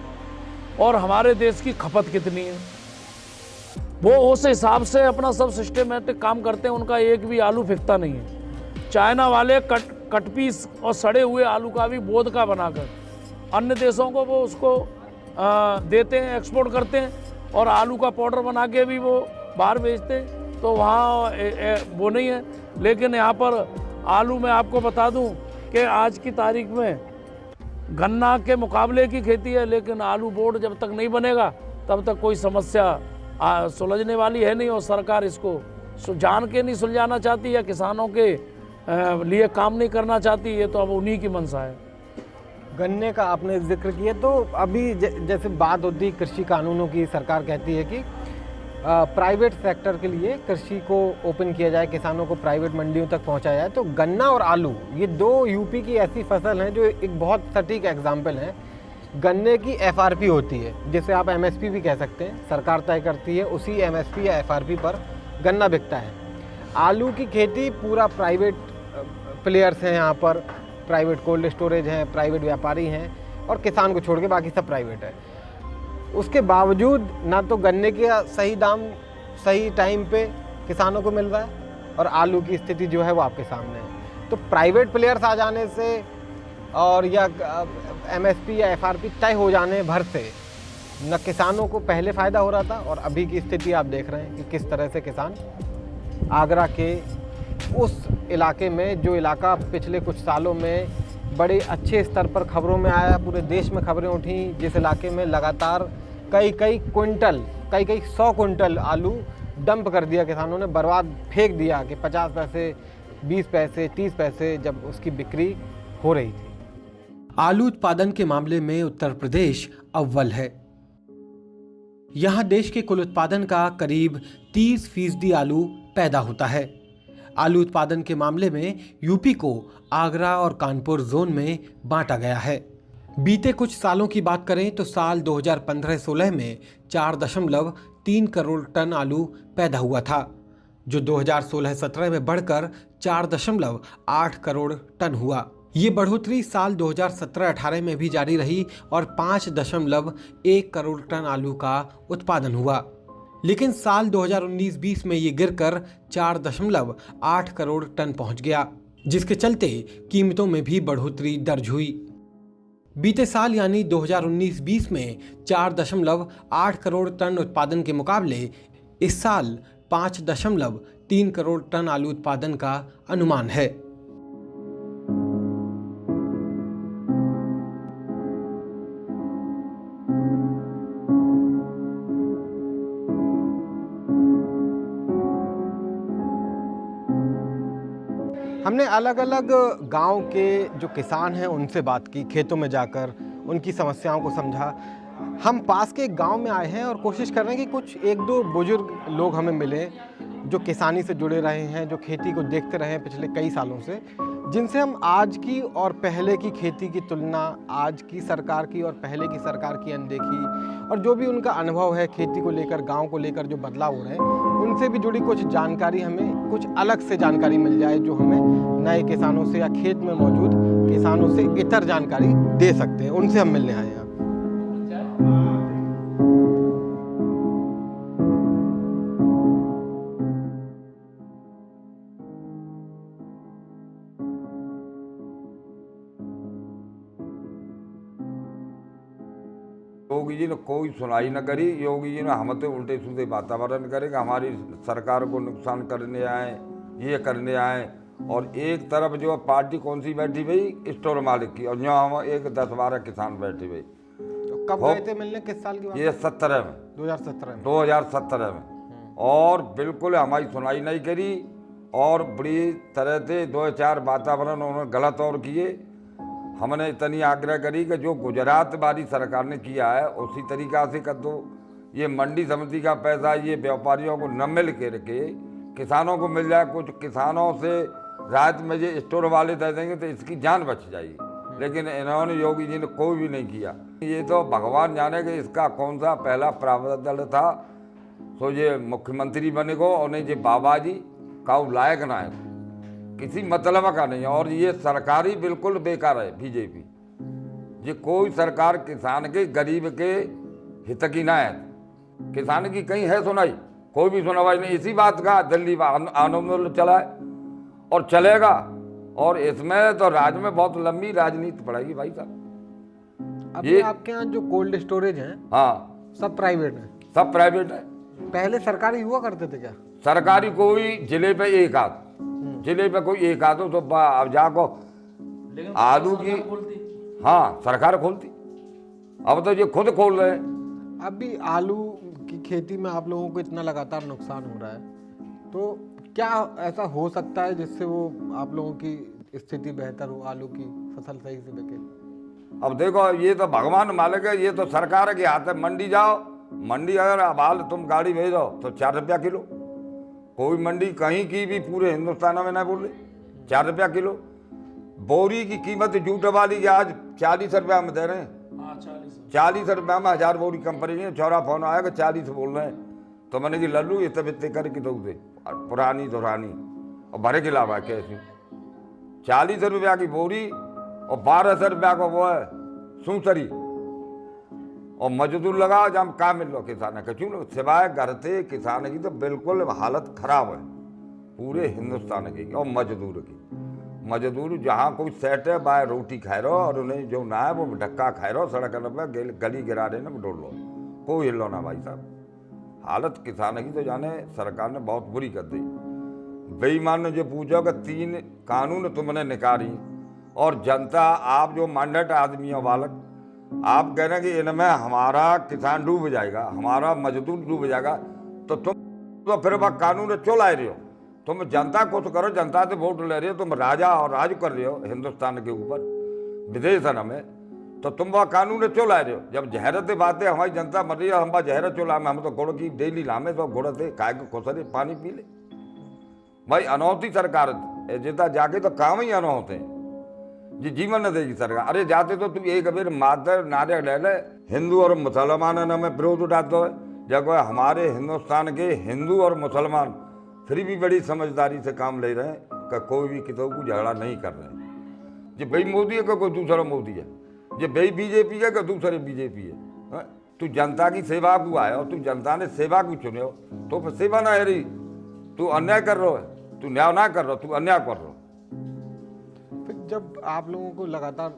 और हमारे देश की खपत कितनी है। वो उस हिसाब से अपना सब सिस्टमेटिक काम करते हैं, उनका एक भी आलू फिकता नहीं है। चाइना वाले कट पीस और सड़े हुए आलू का भी बोध का बनाकर अन्य देशों को वो उसको देते हैं, एक्सपोर्ट करते हैं और आलू का पाउडर बना के भी वो बाहर बेचते हैं। तो वहाँ वो नहीं है। लेकिन यहाँ पर आलू में आपको बता दूं कि आज की तारीख में गन्ना के मुकाबले की खेती है, लेकिन आलू बोर्ड जब तक नहीं बनेगा तब तक कोई समस्या सुलझने वाली है नहीं और सरकार इसको जान के नहीं सुलझाना चाहती या किसानों के लिए काम नहीं करना चाहती। ये तो अब उन्हीं की मंशा है। गन्ने का आपने जिक्र किया, तो अभी जैसे बात होती है कृषि कानूनों की, सरकार कहती है कि प्राइवेट सेक्टर के लिए कृषि को ओपन किया जाए, किसानों को प्राइवेट मंडियों तक पहुंचाया जाए। तो गन्ना और आलू ये दो यूपी की ऐसी फसल हैं जो एक बहुत सटीक एग्जाम्पल है। गन्ने की एफआरपी होती है, जिसे आप एमएसपी भी कह सकते हैं, सरकार तय करती है, उसी एमएसपी या एफआरपी पर गन्ना बिकता है। आलू की खेती पूरा प्राइवेट प्लेयर्स हैं, यहाँ पर प्राइवेट कोल्ड स्टोरेज हैं, प्राइवेट व्यापारी हैं, और किसान को छोड़ के बाकी सब प्राइवेट है। उसके बावजूद ना तो गन्ने के सही दाम सही टाइम पे किसानों को मिल रहा है, और आलू की स्थिति जो है वो आपके सामने है। तो प्राइवेट प्लेयर्स आ जाने से और या एमएसपी या एफआरपी तय हो जाने भर से न किसानों को पहले फ़ायदा हो रहा था, और अभी की स्थिति आप देख रहे हैं कि किस तरह से किसान आगरा के उस इलाके में, जो इलाका पिछले कुछ सालों में बड़े अच्छे स्तर पर खबरों में आया, पूरे देश में खबरें उठी, जिस इलाके में लगातार कई 100 क्विंटल आलू डंप कर दिया किसानों ने, बर्बाद फेंक दिया कि 50 पैसे 20 पैसे 30 पैसे जब उसकी बिक्री हो रही थी। आलू उत्पादन के मामले में उत्तर प्रदेश अव्वल है। यहाँ देश के कुल उत्पादन का करीब 30% आलू पैदा होता है। आलू उत्पादन के मामले में यूपी को आगरा और कानपुर जोन में बांटा गया है। बीते कुछ सालों की बात करें तो साल 2015-16 में 4.3 करोड़ टन आलू पैदा हुआ था, जो 2016-17 में बढ़कर 4.8 करोड़ टन हुआ। ये बढ़ोतरी साल 2017-18 में भी जारी रही और 5.1 करोड़ टन आलू का उत्पादन हुआ। लेकिन साल 2019-20 में ये गिरकर 4.8 करोड़ टन पहुंच गया, जिसके चलते कीमतों में भी बढ़ोतरी दर्ज हुई। बीते साल यानी 2019-20 में 4.8 करोड़ टन उत्पादन के मुकाबले इस साल 5.3 करोड़ टन आलू उत्पादन का अनुमान है। हमने अलग अलग गांव के जो किसान हैं उनसे बात की, खेतों में जाकर उनकी समस्याओं को समझा। हम पास के एक गांव में आए हैं और कोशिश कर रहे हैं कि कुछ 1-2 बुजुर्ग लोग हमें मिले जो किसानी से जुड़े रहे हैं, जो खेती को देखते रहे हैं पिछले कई सालों से, जिनसे हम आज की और पहले की खेती की तुलना, आज की सरकार की और पहले की सरकार की अनदेखी, और जो भी उनका अनुभव है खेती को लेकर, गांव को लेकर जो बदलाव हो रहे हैं, उनसे भी जुड़ी कुछ जानकारी, हमें कुछ अलग से जानकारी मिल जाए जो हमें नए किसानों से या खेत में मौजूद किसानों से इतर जानकारी दे सकते हैं। उनसे हम मिलने आए हैं। योगी जी ने कोई सुनाई न करी। योगी जी ने हम तो उल्टे सीधे वातावरण करेगा, हमारी सरकार को नुकसान करने आए, ये करने आए। और एक तरफ जो पार्टी कौन सी बैठी भाई, स्टोर मालिक की, और यहाँ हम एक 10-12 किसान बैठे भाई। तो कब गए थे मिलने, किस साल की बात? ये 17 में, 2017 में। और बिल्कुल हमारी सुनाई नहीं करी, और बड़ी तरह से 2-4 वातावरण उन्होंने गलत और किए। हमने इतनी आग्रह करी कि जो गुजरात वाली सरकार ने किया है उसी तरीक़ा से कर दो। ये मंडी समिति का पैसा ये व्यापारियों को न मिल के रखे, किसानों को मिल जाए। कुछ किसानों से रात में ये स्टोर वाले दे देंगे तो इसकी जान बच जाएगी, लेकिन इन्होंने योगी जी ने कोई भी नहीं किया। ये तो भगवान जाने कि इसका कौन सा पहला प्रावधान था, तो ये मुख्यमंत्री बने को, और नहीं ये बाबा जी का लायक ना है, किसी मतलब का नहीं। और ये सरकारी बिल्कुल बेकार है बीजेपी। ये कोई सरकार किसान के गरीब के हित की ना है, किसान की कहीं है सुनाई, कोई भी सुनवाई नहीं। इसी बात का दिल्ली आंदोलन चला है और चलेगा, और इसमें तो राज्य में बहुत लंबी राजनीति पड़ेगी भाई साहब। ये आपके यहाँ जो कोल्ड स्टोरेज हैं, हाँ सब प्राइवेट है? सब प्राइवेट है। पहले सरकारी हुआ करते थे क्या? सरकारी कोई जिले पे एक आध, जिले पे कोई एक आध हो तो अब जाको आलू की, हाँ सरकार खोलती, अब तो ये खुद खोल रहे हैं। अभी आलू की खेती में आप लोगों को इतना लगातार नुकसान हो रहा है, तो क्या ऐसा हो सकता है जिससे वो आप लोगों की स्थिति बेहतर हो, आलू की फसल सही से बिके? अब देखो ये तो भगवान मालिक है, ये तो सरकार के हाथ है। मंडी जाओ मंडी अगर अबाल तुम गाड़ी भेजो तो 4 रुपया किलो। कोई मंडी कहीं की भी पूरे हिंदुस्तान में ना बोले 4 रुपया किलो। बोरी की कीमत जूट वाली की आज 40 रुपया में दे रहे हैं। 40 रुपया में 1000 बोरी कंपनी है। छोरा फोन आएगा 40 बोल रहे हैं। तो मैंने कि लल्लू ये तब इतने करके दो दे पुरानी दोरानी और भरे के लावा कैसी 40 रुपया की बोरी और 1200 रुपया का वो है सूसरी और मजदूर लगा जब काम मिल लो किसान के क्यों सिवाय घर से किसान की तो बिल्कुल हालत खराब है पूरे हिंदुस्तान की और मजदूर की। मजदूर जहाँ कोई सेट है बाय रोटी खाए रहो और उन्हें जो ना है वो धक्का खाए रहो सड़क पर गली गिरा रहे ना डोल लो कोई हिलो ना भाई साहब। हालत किसान की तो जाने सरकार ने बहुत बुरी कर दी। बेईमान ने जो पूछो कि 3 कानून तुमने निकाली और जनता आप जो मांडेट आदमी हो बालक आप कह रहे हैं कि इनमें हमारा किसान डूब जाएगा हमारा मजदूर डूब जाएगा तो तुम तो फिर वह कानून क्यों ला रहे हो। तुम जनता कुछ करो जनता से वोट ले रहे हो तुम राजा और राज कर रहे हो हिंदुस्तान के ऊपर विदेशन में तो तुम वह कानून क्यों ला रहे हो। जब जहरत बातें हमारी जनता मर रही है हम जहरत क्यों लामे हम तो गुड़ की डेली लामे तो गुड़ से खाए के खुसरे पानी पी ले भाई अनौती सरकार जितना जाके तो काम ही अनौत है जी जीवन न देगी सरकार। अरे जाते तो तुम एक बेर मातर नारे ले ले हिंदू और मुसलमान न में विरोध उठाते हो जब हमारे हिंदुस्तान के हिंदू और मुसलमान फिर भी बड़ी समझदारी से काम ले रहे हैं कि कोई भी किसी को झगड़ा नहीं कर रहे हैं। जी भाई मोदी है कि कोई दूसरा मोदी है जी भाई बीजेपी है कि दूसरे बीजेपी है। तू जनता की सेवा को आया और तू जनता ने सेवा को चुने हो तो फिर सेवा ना है रही तू अन्याय कर रहा है तू न्याय ना कर रहा तू अन्याय कर रहा। फिर जब आप लोगों को लगातार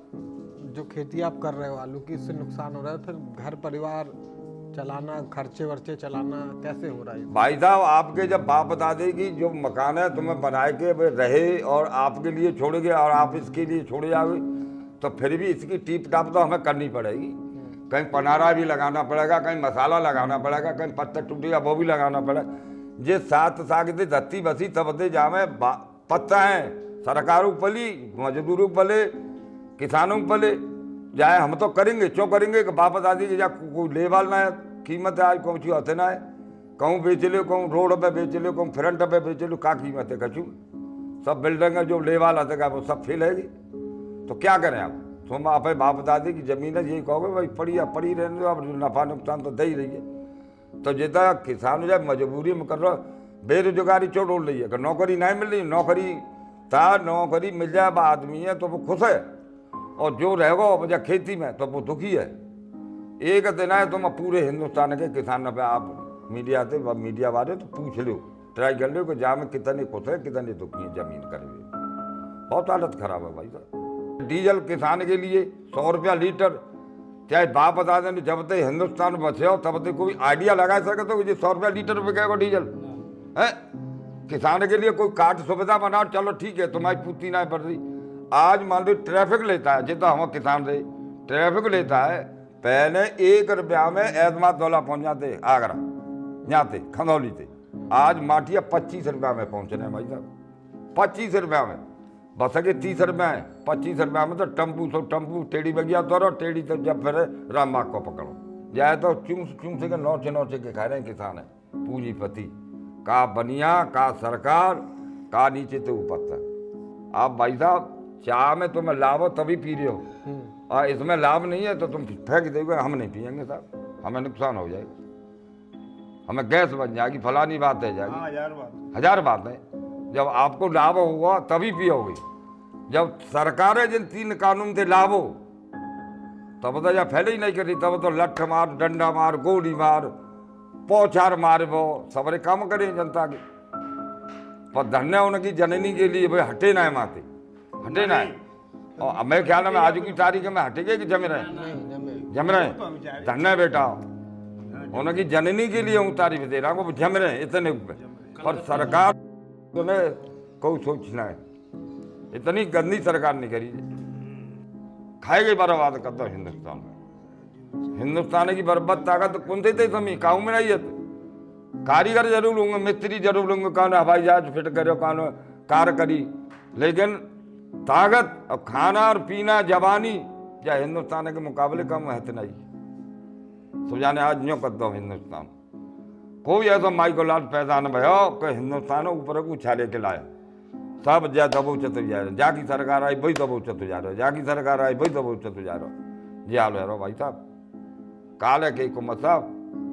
जो खेती आप कर रहे हो आलू की इससे नुकसान हो रहा है फिर घर परिवार चलाना खर्चे वर्चे चलाना कैसे हो रहा है। भाई साहब आपके जब बाप दादे की जो मकान है तुम्हें बनाए के रहे और आपके लिए छोड़ेंगे और आप इसके लिए छोड़े जाओगे तो फिर भी इसकी टीप टाप तो हमें करनी पड़ेगी। कहीं पनारा भी लगाना पड़ेगा कहीं मसाला लगाना पड़ेगा कहीं पत्थर टूटेगा वो भी लगाना पड़ेगा। जे सात साग दे धत्ती बसी तब दे जामे पत्ता है सरकारों पली मजदूरों पले किसानों पले जाए हम तो करेंगे क्यों करेंगे कि बाप दादी की जा कोई लेवाल ना है कीमत है आज कौन सी होते ना है कहूँ बेच लो कहूँ रोड पे बेच लो कहूँ फ्रंट पे बेच लो क्या कीमत है कचू सब बिल्डिंग जो लेवाल आते वो सब फेल है तो क्या करें आप तुम अपने बाप दादी की जमीन है यही कहोगे भाई पड़ी रहने दो अब नफा नुकसान तो दे ही रही है। तो जितना किसान जब मजबूरी में कर रहा बेरोजगारी क्यों डोल रही है कि नौकरी नहीं मिल रही नौकरी मिल जाए आदमी है तो वो खुश है और जो रहेगा जब खेती में तो वो दुखी है। एक दिन है तुम पूरे हिंदुस्तान के किसानों पे आप मीडिया वाले तो पूछ लो ट्राई कर लो कि जहाँ में कितने खुश है कितने दुखी है जमीन कर बहुत हालत खराब है भाई साहब। डीजल किसान के लिए 100 रुपया लीटर चाहे बाप बता दें जब तक हिंदुस्तान बचे हो तब तक कोई आइडिया लगा सके तो 100 रुपया लीटर बिकेगा डीजल है। किसान के लिए कोई कार्ड सुविधा बनाओ चलो ठीक है तुम्हारी पूर्ति ना पड़ रही। आज मान लो ट्रैफिक लेता है जितना हम किसान रहे ट्रैफिक लेता है पहले 1 रुपया में एतमादौला पहुंच जाते आगरा यहाँ थे खंदौली थे आज माटिया 25 रुपया में पहुंच रहे हैं भाई साहब 25 रुपया में बस के 30 रुपया है 25 रुपया में तो टम्पू टेढ़ी बगिया तो टेढ़ी तो जब फिर राम बाग को पकड़ो जाए तो चूस के नौचे के खा रहे हैं किसान है पूंजीपति का बनिया का सरकार का नीचे तो ऊपर आप भाई साहब चाह में तुम्हें लाभ हो तभी पी रहे हो और इसमें लाभ नहीं है तो तुम फेंक दोगे हम नहीं पियेंगे साहब हमें नुकसान हो जाएगा हमें गैस बन जाएगी फलानी बात है जाएगी 1000 बात है। जब आपको लाभ होगा तभी पियोगे जब सरकारें जिन 3 कानून से लाभ हो तब तो जब फैले ही नहीं करी तब तो लठ मार डंडा मार गोली मार पौछार मार वो सबरे काम करें जनता के पर धन्य उनकी जननी के लिए भाई हटे ना है माते हटे ना है। और मैं ख्याल में आज की तारीख में हटेंगे कि जम रहे धन्य बेटा उनकी जननी के लिए तारीफ दे रहा हूँ वो जम रहे इतने पर सरकार तुम्हें कोई सोचना है इतनी गंदी सरकार नहीं करी खाएगी बर्बाद करता हिंदुस्तान में हिंदुस्तान की बर्बाद ताकत कौन थे समी काऊ में नहीं है कारीगर जरूर लूंगा मिस्त्री जरूर लूंगा कौन हवाई जहाज फिट करो कौन कार करी लेकिन ताकत और खाना और पीना जवानी या हिंदुस्तान के मुकाबले कम है नहीं सुजाने आज यूँ कर दो हिंदुस्तान कोई ऐसा माइको लाल पैदा न भयो कि हिंदुस्तान ऊपर को उछाले के लाए सब जा दबोचत जा रहे जाकी सरकार आई वही दबोचत जा रहे जाकी सरकार आई वही दबोचत जा रहे जी हाल है भाई साहब काले के कुमत साहब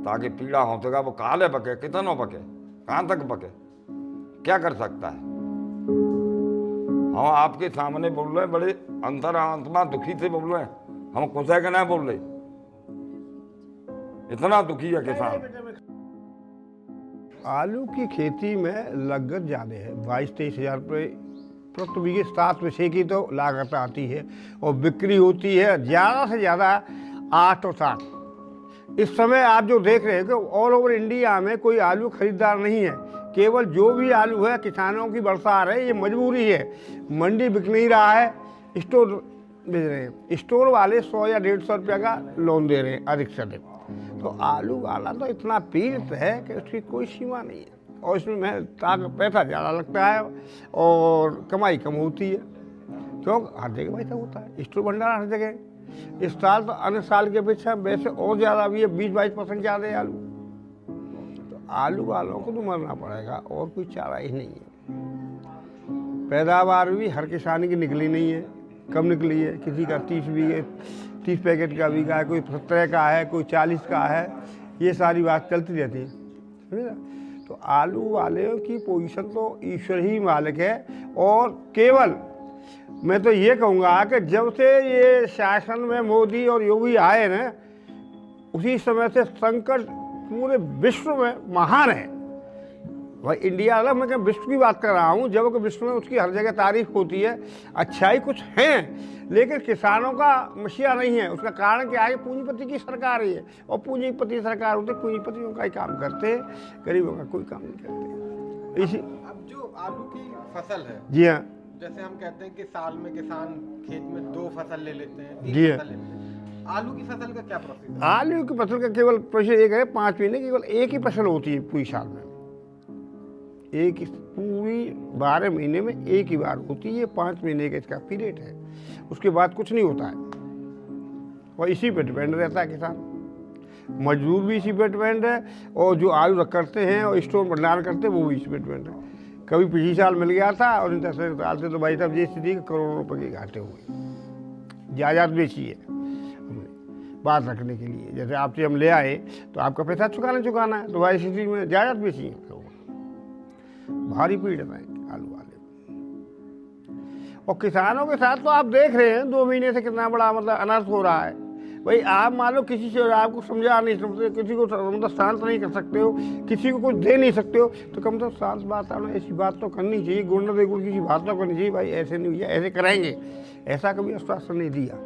ताकि पीड़ा होतेगा वो काले पके कितनों पके कहाँ तक पके क्या कर सकता है। हम आपके सामने बोल रहे हैं बड़े अंतर आत्मा दुखी से बोल रहे हैं हम कुछ के नहीं बोल रहे इतना दुखी है किसान। आलू की खेती में लागत ज़्यादा है 22-23 हज़ार रुपये प्रति बीघे 7 में 6 की तो लागत आती है और बिक्री होती है ज़्यादा से ज़्यादा 8 और 7। इस समय आप जो देख रहे हैं कि ऑल ओवर इंडिया में कोई आलू खरीदार नहीं है, केवल जो भी आलू है किसानों की बरसात है, ये मजबूरी है। मंडी बिक नहीं रहा है, स्टोर भेज रहे हैं, स्टोर वाले 100 या 150 रुपये का लोन दे रहे हैं अधिक से अधिक। तो आलू वाला तो इतना पीड़ित है कि उसकी कोई सीमा नहीं है और इसमें पैसा ज़्यादा लगता है और कमाई कम होती है। क्यों हर जगह वैसा होता है, स्टोर भंडार हर जगह। इस साल तो अन्य साल के अपेक्षा वैसे और ज़्यादा भी है, 20-22% ज़्यादा है आलू। तो आलू वालों को तो मरना पड़ेगा और कोई चारा ही नहीं है। पैदावार भी हर किसान की निकली नहीं है, कम निकली है। किसी का 30 पैकेट का बीघा है, कोई 17 का है, कोई 40 का है, ये सारी बात चलती रहती है, समझे ना। तो आलू वालों की पोजीशन तो ईश्वर ही मालिक है। और केवल मैं तो ये कहूँगा कि जब से ये शासन में मोदी और योगी आए ना, उसी समय से संकट पूरे विश्व में महान है। भाई इंडिया अलग, मैं विश्व की बात कर रहा हूँ, जब विश्व में उसकी हर जगह तारीफ होती है। अच्छाई कुछ है लेकिन किसानों का मसीहा नहीं है। उसका कारण क्या है? पूंजीपति की सरकार ही है और पूंजीपति सरकार होते पूंजीपतियों का ही काम करते हैं, गरीबों का कोई काम नहीं करते। इसी अब जो आलू की फसल है, जी हाँ, जैसे हम कहते हैं कि साल में किसान खेत में 2 फसल ले लेते हैं, 3 जी फसल ले लेते हैं। आलू की फसल का क्या प्रोसेस है? आलू की फसल का केवल प्रोसेस एक है, 5 महीने केवल एक ही फसल होती है पूरी साल में। एक ही पूरी 12 महीने में एक ही बार होती है, 5 महीने का इसका पीरियड है, उसके बाद कुछ नहीं होता है। और इसी पे डिपेंड रहता है किसान, मजदूर भी इसी पे डिपेंड है और जो आलू करते हैं और स्टोर भंडार करते हैं वो भी इसी पे डिपेंड है। कभी पिछले साल मिल गया था और इन 10 साल से तो भाई साहब ये स्थिति करोड़ों रुपए के घाटे हुए। जायदाद बेची है हमने बात रखने के लिए, जैसे आपसे हम ले आए तो आपका पैसा चुकाना है, तो भाई स्थिति में जायदाद बेची है। भारी पीड़ित है आलू वाले। और किसानों के साथ तो आप देख रहे हैं 2 महीने से कितना बड़ा मतलब अनर्थ हो रहा है। भाई आप मान लो किसी से आपको समझा नहीं सकते, किसी को मतलब शांत नहीं कर सकते हो, किसी को कुछ दे नहीं सकते हो, तो कम से कम शांत बात आना, ऐसी बात तो करनी चाहिए। गुंडा देखो किसी बात तो करनी चाहिए, भाई ऐसे नहीं हुआ, ऐसे कराएंगे, ऐसा कभी आश्वासन नहीं दिया।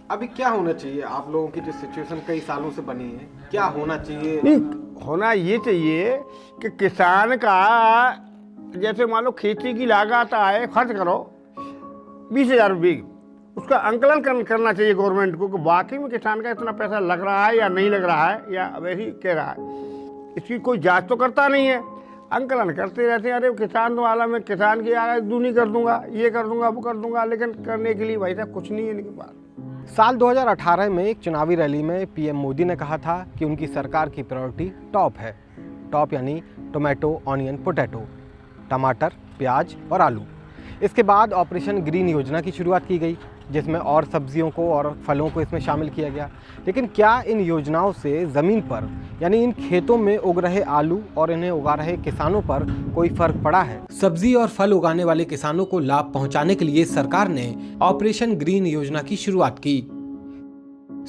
अभी क्या होना चाहिए? आप लोगों की जो सिचुएशन कई सालों से बनी है, क्या होना चाहिए? नहीं, होना ये चाहिए कि किसान का जैसे मान लो खेती की लागत आए, खर्च करो 20,000 रुपये, उसका अंकलन करना चाहिए गवर्नमेंट को कि वाकई में किसान का इतना पैसा लग रहा है या नहीं लग रहा है या वैसे ही कह रहा है। इसकी कोई जांच तो करता नहीं है, अंकलन करते रहते हैं। अरे किसान तो वाला मैं किसान की आगे दूनी कर दूंगा, ये कर दूंगा, वो कर दूंगा, लेकिन करने के लिए भाई साहब कुछ नहीं है इनके पास। साल 2018 में एक चुनावी रैली में पीएम मोदी ने कहा था कि उनकी सरकार की प्रायोरिटी टॉप है। टॉप यानी टोमेटो, ऑनियन, पोटैटो, टमाटर, प्याज और आलू। इसके बाद ऑपरेशन ग्रीन योजना की शुरुआत की गई, जिसमें और सब्जियों को और फलों को इसमें शामिल किया गया। लेकिन क्या इन योजनाओं से ज़मीन पर यानी इन खेतों में उग रहे आलू और इन्हें उगा रहे किसानों पर कोई फर्क पड़ा है? सब्जी और फल उगाने वाले किसानों को लाभ पहुंचाने के लिए सरकार ने ऑपरेशन ग्रीन योजना की शुरुआत की।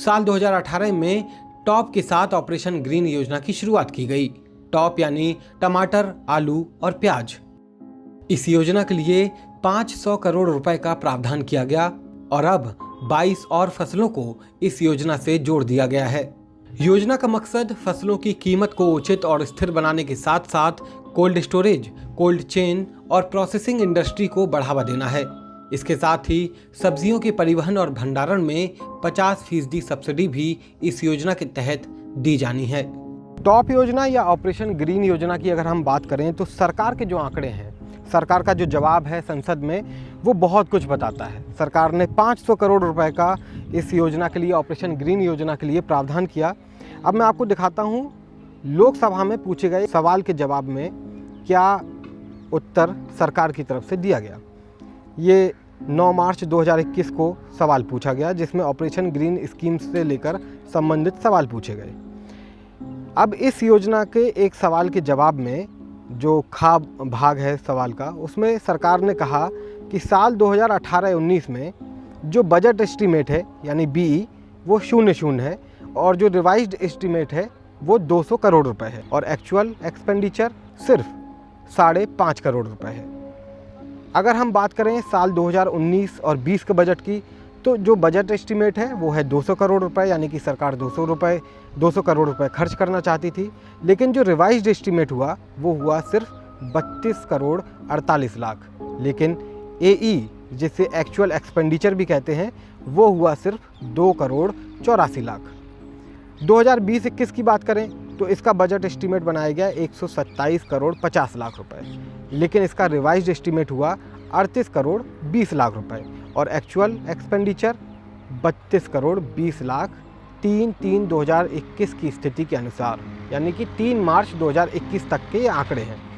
साल 2018 में टॉप के साथ ऑपरेशन ग्रीन योजना की शुरुआत की गई। टॉप यानी टमाटर, आलू और प्याज। इस योजना के लिए 500 करोड़ रुपए का प्रावधान किया गया और अब 22 और फसलों को इस योजना से जोड़ दिया गया है। योजना का मकसद फसलों की कीमत को उचित और स्थिर बनाने के साथ साथ कोल्ड स्टोरेज, कोल्ड चेन और प्रोसेसिंग इंडस्ट्री को बढ़ावा देना है। इसके साथ ही सब्जियों के परिवहन और भंडारण में 50% सब्सिडी भी इस योजना के तहत दी जानी है। टॉप योजना या ऑपरेशन ग्रीन योजना की अगर हम बात करें तो सरकार के जो आंकड़े हैं सरकार का जो जवाब है संसद में वो बहुत कुछ बताता है। सरकार ने 500 करोड़ रुपए का इस योजना के लिए, ऑपरेशन ग्रीन योजना के लिए प्रावधान किया। अब मैं आपको दिखाता हूँ लोकसभा में पूछे गए सवाल के जवाब में क्या उत्तर सरकार की तरफ से दिया गया। ये 9 मार्च 2021 को सवाल पूछा गया, जिसमें ऑपरेशन ग्रीन स्कीम से लेकर संबंधित सवाल पूछे गए। अब इस योजना के एक सवाल के जवाब में जो खा भाग है सवाल का, उसमें सरकार ने कहा कि साल 2018-19 में जो बजट एस्टीमेट है यानी बीई वो 0 है और जो रिवाइज्ड एस्टीमेट है वो 200 करोड़ रुपए है और एक्चुअल एक्सपेंडिचर सिर्फ 5.5 करोड़ रुपए है। अगर हम बात करें साल 2019 और 20 के बजट की, तो जो बजट एस्टीमेट है वो है 200 करोड़ रुपए, यानी कि सरकार 200 करोड़ रुपए खर्च करना चाहती थी। लेकिन जो रिवाइज्ड एस्टीमेट हुआ वो हुआ सिर्फ 32 करोड़ 48 लाख। लेकिन एई, जिसे एक्चुअल एक्सपेंडिचर भी कहते हैं, वो हुआ सिर्फ 2 करोड़ 84 लाख। 2020-21 की बात करें तो इसका बजट एस्टीमेट बनाया गया 127 करोड़ 50 लाख रुपए, लेकिन इसका रिवाइज्ड एस्टीमेट हुआ 38 करोड़ 20 लाख रुपए और एक्चुअल एक्सपेंडिचर 32 करोड़ 20 लाख 3/3/2021 की स्थिति के अनुसार, यानी कि 3 मार्च 2021 तक के ये आंकड़े हैं।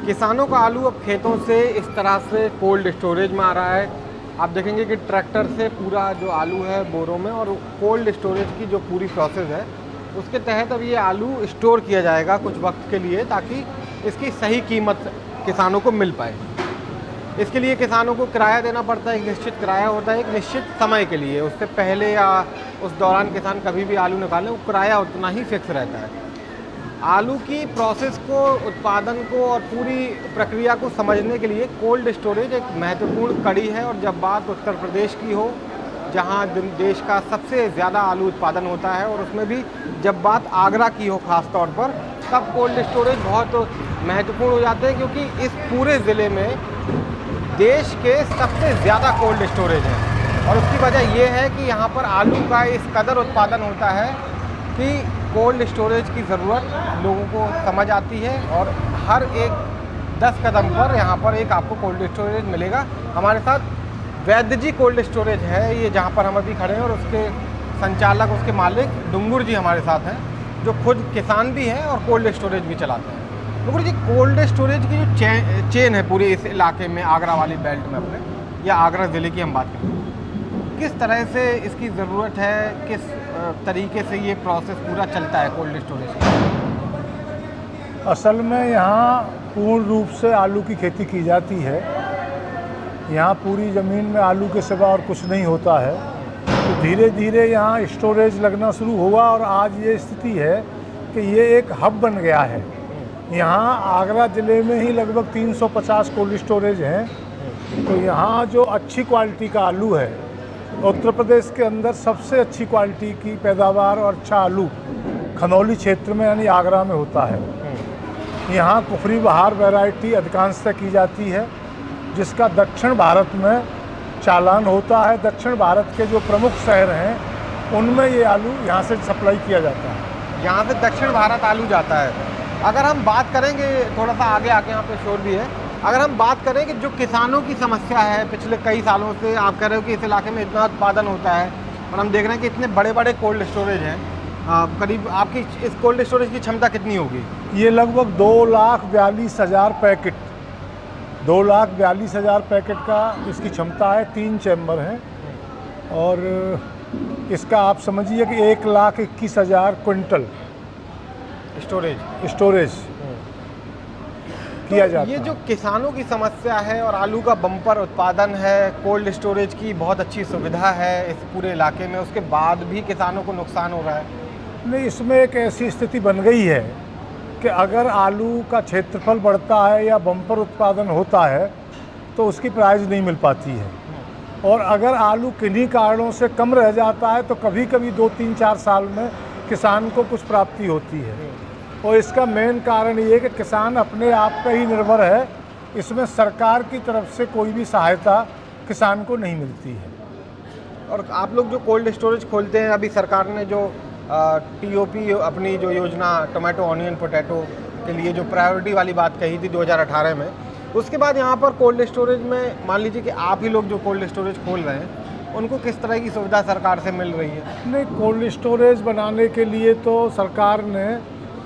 किसानों का आलू अब खेतों से इस तरह से कोल्ड स्टोरेज में आ रहा है। आप देखेंगे कि ट्रैक्टर से पूरा जो आलू है बोरों में, और कोल्ड स्टोरेज की जो पूरी प्रोसेस है उसके तहत अब ये आलू स्टोर किया जाएगा कुछ वक्त के लिए, ताकि इसकी सही कीमत किसानों को मिल पाए। इसके लिए किसानों को किराया देना पड़ता है, एक निश्चित किराया होता है एक निश्चित समय के लिए। उससे पहले या उस दौरान किसान कभी भी आलू निकालें, वो किराया उतना ही फिक्स रहता है। आलू की प्रोसेस को, उत्पादन को और पूरी प्रक्रिया को समझने के लिए कोल्ड स्टोरेज एक महत्वपूर्ण कड़ी है। और जब बात उत्तर प्रदेश की हो, जहां देश का सबसे ज़्यादा आलू उत्पादन होता है, और उसमें भी जब बात आगरा की हो ख़ास तौर पर, तब कोल्ड स्टोरेज बहुत महत्वपूर्ण हो जाते हैं, क्योंकि इस पूरे ज़िले में देश के सबसे ज़्यादा कोल्ड स्टोरेज है। और उसकी वजह यह है कि यहाँ पर आलू का इस कदर उत्पादन होता है कि कोल्ड स्टोरेज की ज़रूरत लोगों को समझ आती है, और हर एक 10 कदम पर यहाँ पर एक आपको कोल्ड स्टोरेज मिलेगा। हमारे साथ वैद्य जी कोल्ड स्टोरेज है ये, जहाँ पर हम अभी खड़े हैं, और उसके संचालक, उसके मालिक डुंगुर जी हमारे साथ हैं, जो खुद किसान भी हैं और कोल्ड स्टोरेज भी चलाते हैं। डुंगुर जी, कोल्ड स्टोरेज की जो चेन है पूरे इस इलाके में, आगरा वाली बेल्ट में अपने, या आगरा ज़िले की हम बात करें, किस तरह से इसकी ज़रूरत है, किस तरीके से ये प्रोसेस पूरा चलता है कोल्ड स्टोरेज का? असल में यहाँ पूर्ण रूप से आलू की खेती की जाती है। यहाँ पूरी ज़मीन में आलू के सिवा और कुछ नहीं होता है। तो धीरे धीरे यहाँ स्टोरेज लगना शुरू हुआ, और आज ये स्थिति है कि ये एक हब बन गया है। यहाँ आगरा ज़िले में ही लगभग 350 कोल्ड स्टोरेज हैं। तो यहाँ जो अच्छी क्वालिटी का आलू है, उत्तर प्रदेश के अंदर सबसे अच्छी क्वालिटी की पैदावार और अच्छा आलू खनौली क्षेत्र में यानी आगरा में होता है। यहाँ कुफरी बहार वैरायटी अधिकांशतः की जाती है, जिसका दक्षिण भारत में चालान होता है। दक्षिण भारत के जो प्रमुख शहर हैं उनमें ये आलू यहाँ से सप्लाई किया जाता है। यहाँ से दक्षिण भारत आलू जाता है। अगर हम बात करेंगे, थोड़ा सा आगे आके यहाँ पे शोर भी है, अगर हम बात करें कि जो किसानों की समस्या है पिछले कई सालों से, आप कह रहे हो कि इस इलाके में इतना उत्पादन होता है, और हम देख रहे हैं कि इतने बड़े बड़े कोल्ड स्टोरेज हैं, करीब आपकी इस कोल्ड स्टोरेज की क्षमता कितनी होगी? ये लगभग 2,42,000 पैकेट, 2,42,000 पैकेट का इसकी क्षमता है। 3 चैम्बर हैं, और इसका आप समझिए कि 1,21,000 क्विंटल स्टोरेज किया जाता है। ये जो किसानों की समस्या है, और आलू का बम्पर उत्पादन है, कोल्ड स्टोरेज की बहुत अच्छी सुविधा है इस पूरे इलाके में, उसके बाद भी किसानों को नुकसान हो रहा है। नहीं, इसमें एक ऐसी स्थिति बन गई है कि अगर आलू का क्षेत्रफल बढ़ता है या बम्पर उत्पादन होता है तो उसकी प्राइस नहीं मिल पाती है, और अगर आलू किन्हीं कारणों से कम रह जाता है तो कभी कभी 2-3-4 साल में किसान को कुछ प्राप्ति होती है। और इसका मेन कारण ये है कि किसान अपने आप पे ही निर्भर है, इसमें सरकार की तरफ से कोई भी सहायता किसान को नहीं मिलती है। और आप लोग जो कोल्ड स्टोरेज खोलते हैं, अभी सरकार ने जो टीओपी अपनी जो योजना टोमेटो ऑनियन पोटैटो के लिए जो प्रायोरिटी वाली बात कही थी 2018 में, उसके बाद यहाँ पर कोल्ड स्टोरेज में मान लीजिए कि आप ही लोग जो कोल्ड स्टोरेज खोल रहे हैं, उनको किस तरह की सुविधा सरकार से मिल रही है? नहीं, कोल्ड स्टोरेज बनाने के लिए तो सरकार ने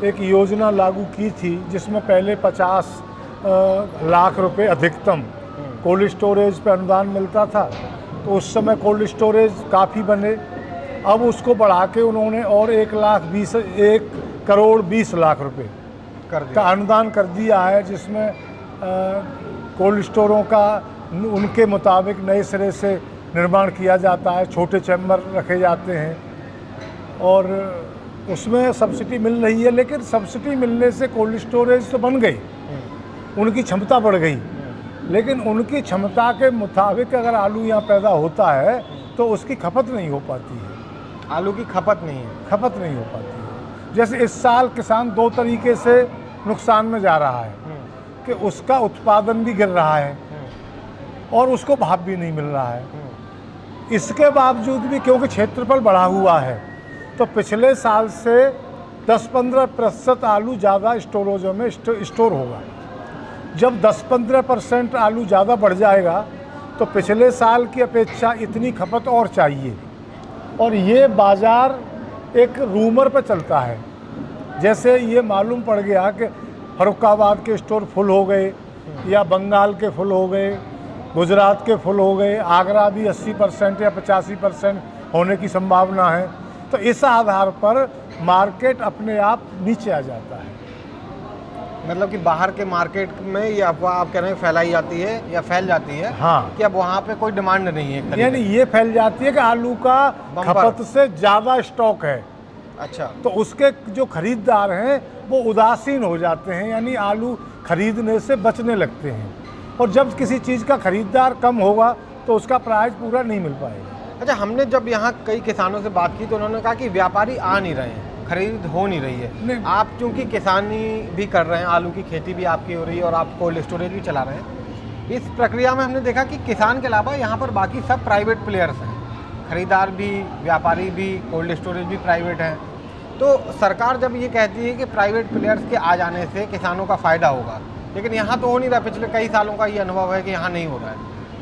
एक योजना लागू की थी जिसमें पहले 50 लाख रुपए अधिकतम कोल्ड स्टोरेज पे अनुदान मिलता था। तो उस समय कोल्ड स्टोरेज काफ़ी बने। अब उसको बढ़ा के उन्होंने और 1 करोड़ 20 लाख रुपए का अनुदान कर दिया है, जिसमें कोल्ड स्टोरों का उनके मुताबिक नए सिरे से निर्माण किया जाता है, छोटे चैम्बर रखे जाते हैं और उसमें सब्सिडी मिल रही है। लेकिन सब्सिडी मिलने से कोल्ड स्टोरेज तो बन गई, उनकी क्षमता बढ़ गई, लेकिन उनकी क्षमता के मुताबिक अगर आलू यहाँ पैदा होता है तो उसकी खपत नहीं हो पाती है। आलू की खपत नहीं है, खपत नहीं हो पाती है। जैसे इस साल किसान 2 तरीके से नुकसान में जा रहा है कि उसका उत्पादन भी गिर रहा है और उसको भाव भी नहीं मिल रहा है। इसके बावजूद भी क्योंकि क्षेत्रफल बढ़ा हुआ है तो पिछले साल से 10-15% आलू ज़्यादा स्टोरेजों में स्टोर होगा। जब 10-15% आलू ज़्यादा बढ़ जाएगा तो पिछले साल की अपेक्षा इतनी खपत और चाहिए, और ये बाज़ार एक रूमर पर चलता है। जैसे ये मालूम पड़ गया कि फरुखाबाद के स्टोर फुल हो गए या बंगाल के फुल हो गए, गुजरात के फुल हो गए, आगरा भी 80% या 85% होने की संभावना है, तो इस आधार पर मार्केट अपने आप नीचे आ जाता है। मतलब कि बाहर के मार्केट में ये अफवाह आप कह रहे हैं फैलाई जाती है या फैल जाती है, हाँ, कि अब वहाँ पे कोई डिमांड नहीं है, यानी ये फैल जाती है कि आलू का खपत से ज़्यादा स्टॉक है। अच्छा, तो उसके जो खरीदार हैं वो उदासीन हो जाते हैं, यानी आलू खरीदने से बचने लगते हैं, और जब किसी चीज़ का खरीदार कम होगा तो उसका प्राइस पूरा नहीं मिल पाएगा। अच्छा, हमने जब यहाँ कई किसानों से बात की तो उन्होंने कहा कि व्यापारी आ नहीं रहे हैं, खरीद हो नहीं रही है। आप चूँकि किसानी भी कर रहे हैं, आलू की खेती भी आपकी हो रही है और आप कोल्ड स्टोरेज भी चला रहे हैं, इस प्रक्रिया में हमने देखा कि किसान के अलावा यहाँ पर बाकी सब प्राइवेट प्लेयर्स हैं, खरीदार भी, व्यापारी भी, कोल्ड स्टोरेज भी प्राइवेट हैं। तो सरकार जब ये कहती है कि प्राइवेट प्लेयर्स के आ जाने से किसानों का फ़ायदा होगा, लेकिन यहाँ तो हो नहीं रहा। पिछले कई सालों का ये अनुभव है कि यहाँ नहीं हो रहा है,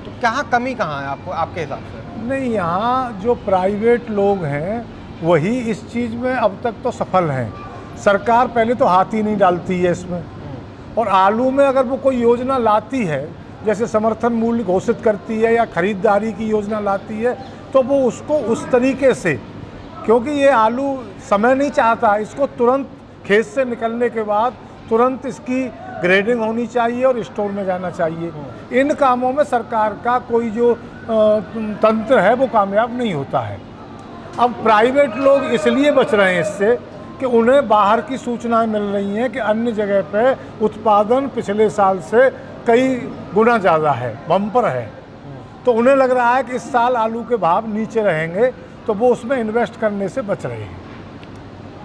तो कहाँ कमी कहाँ है आपको, आपके हिसाब से? नहीं, यहाँ जो प्राइवेट लोग हैं वही इस चीज़ में अब तक तो सफल हैं। सरकार पहले तो हाथ ही नहीं डालती है इसमें, और आलू में अगर वो कोई योजना लाती है, जैसे समर्थन मूल्य घोषित करती है या खरीदारी की योजना लाती है, तो वो उसको उस तरीके से, क्योंकि ये आलू समय नहीं चाहता, इसको तुरंत खेत से निकलने के बाद तुरंत इसकी ग्रेडिंग होनी चाहिए और स्टोर में जाना चाहिए। इन कामों में सरकार का कोई जो तंत्र है वो कामयाब नहीं होता है। अब प्राइवेट लोग इसलिए बच रहे हैं इससे कि उन्हें बाहर की सूचनाएं मिल रही हैं कि अन्य जगह पे उत्पादन पिछले साल से कई गुना ज़्यादा है, बम्पर है, तो उन्हें लग रहा है कि इस साल आलू के भाव नीचे रहेंगे, तो वो उसमें इन्वेस्ट करने से बच रहे हैं।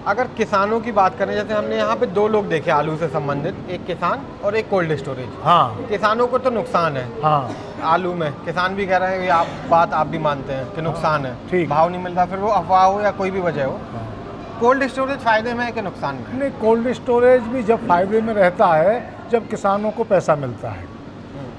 अगर किसानों की बात करें, जैसे हमने यहाँ पे 2 लोग देखे आलू से संबंधित, एक किसान और एक कोल्ड स्टोरेज। हाँ, किसानों को तो नुकसान है, हाँ, आलू में किसान भी कह रहे हैं, आप बात आप भी मानते हैं कि नुकसान है, ठीक, भाव नहीं मिलता, फिर वो अफवाह हो या कोई भी वजह हो। कोल्ड स्टोरेज फ़ायदे में है कि नुकसान में? नहीं, कोल्ड स्टोरेज भी जब फायदे में रहता है जब किसानों को पैसा मिलता है,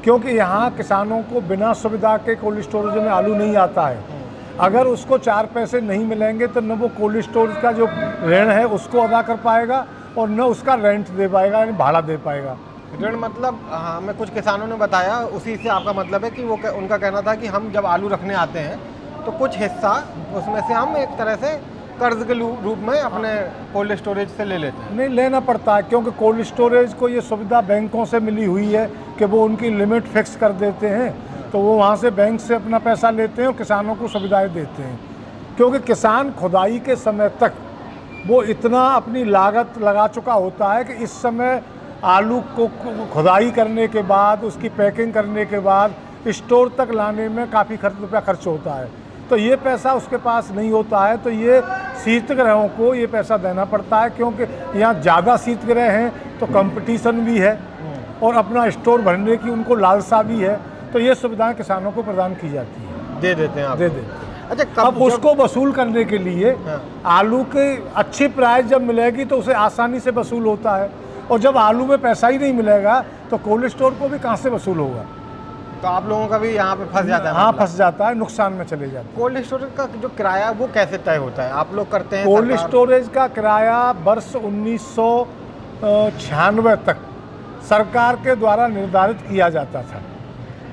क्योंकि यहाँ किसानों को बिना सुविधा के कोल्ड स्टोरेज में आलू नहीं आता है। अगर उसको 4 पैसे नहीं मिलेंगे तो न वो कोल्ड स्टोरेज का जो ऋण है उसको अदा कर पाएगा और न उसका रेंट दे पाएगा, यानी भाड़ा दे पाएगा। ऋण मतलब, हाँ, हमें कुछ किसानों ने बताया, उसी से आपका मतलब है कि वो उनका कहना था कि हम जब आलू रखने आते हैं तो कुछ हिस्सा उसमें से हम एक तरह से कर्ज के रूप में अपने कोल्ड स्टोरेज से ले लेते हैं। नहीं लेना पड़ता है, क्योंकि कोल्ड स्टोरेज को ये सुविधा बैंकों से मिली हुई है कि वो उनकी लिमिट फिक्स कर देते हैं, तो वो वहाँ से बैंक से अपना पैसा लेते हैं और किसानों को सुविधाएं देते हैं। क्योंकि किसान खुदाई के समय तक वो इतना अपनी लागत लगा चुका होता है कि इस समय आलू को खुदाई करने के बाद, उसकी पैकिंग करने के बाद स्टोर तक लाने में काफ़ी रुपया खर्च होता है। तो ये पैसा उसके पास नहीं होता है, तो ये शीतगृहों को ये पैसा देना पड़ता है, क्योंकि यहाँ ज़्यादा शीतगृह हैं तो कंपटीशन भी है और अपना स्टोर भरने की उनको लालसा भी है। तो ये सुविधाएं किसानों को प्रदान की जाती है, दे देते हैं आप। दे देते हैं। अच्छा, अब उसको वसूल करने के लिए आलू के अच्छी प्राइस जब मिलेगी तो उसे आसानी से वसूल होता है, और जब आलू में पैसा ही नहीं मिलेगा तो कोल्ड स्टोर को भी कहाँ से वसूल होगा। तो आप लोगों का भी यहाँ पे फंस जाता है। हाँ, मतलब फंस जाता है, नुकसान में चले जाते हैं। कोल्ड स्टोरेज का जो किराया वो कैसे तय होता है, आप लोग करते हैं? कोल्ड सरकार? स्टोरेज का किराया वर्ष 1996 तक सरकार के द्वारा निर्धारित किया जाता था,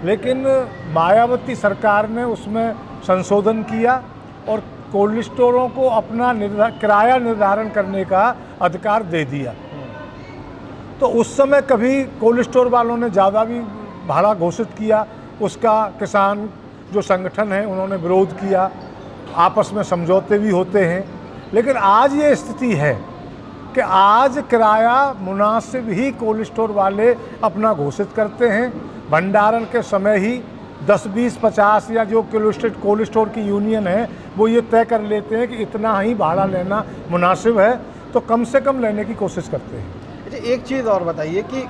लेकिन मायावती सरकार ने उसमें संशोधन किया और कोल्ड स्टोरों को अपना किराया निर्धारण करने का अधिकार दे दिया। तो उस समय कभी कोल्ड स्टोर वालों ने ज़्यादा भी भाड़ा घोषित किया, उसका किसान जो संगठन है उन्होंने विरोध किया, आपस में समझौते भी होते हैं। लेकिन आज ये स्थिति है कि आज किराया मुनासिब ही कोल्ड स्टोर वाले अपना घोषित करते हैं। भंडारण के समय ही 10, 20, 50 या जो कोल्ड स्टोर की यूनियन है वो ये तय कर लेते हैं कि इतना ही भाड़ा लेना मुनासिब है, तो कम से कम लेने की कोशिश करते हैं। एक चीज़ और बताइए कि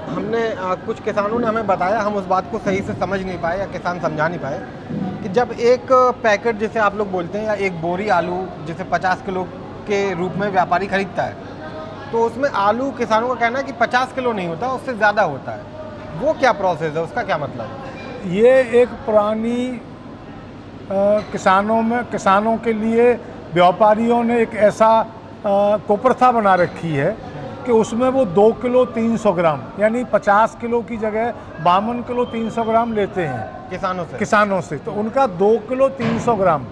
हमने कुछ किसानों ने हमें बताया, हम उस बात को सही से समझ नहीं पाए या किसान समझा नहीं पाए कि जब एक पैकेट जिसे आप लोग बोलते हैं या एक बोरी आलू जिसे 50 किलो के रूप में व्यापारी खरीदता है, तो उसमें आलू किसानों का कहना है कि 50 किलो नहीं होता, उससे ज़्यादा होता है। वो क्या प्रोसेस है, उसका क्या मतलब है? ये एक पुरानी किसानों के लिए व्यापारियों ने एक ऐसा कुप्रथा बना रखी है कि उसमें वो 2 किलो 300 ग्राम यानी 50 किलो की जगह 52 किलो 300 ग्राम लेते हैं किसानों से। तो उनका 2 किलो 300 ग्राम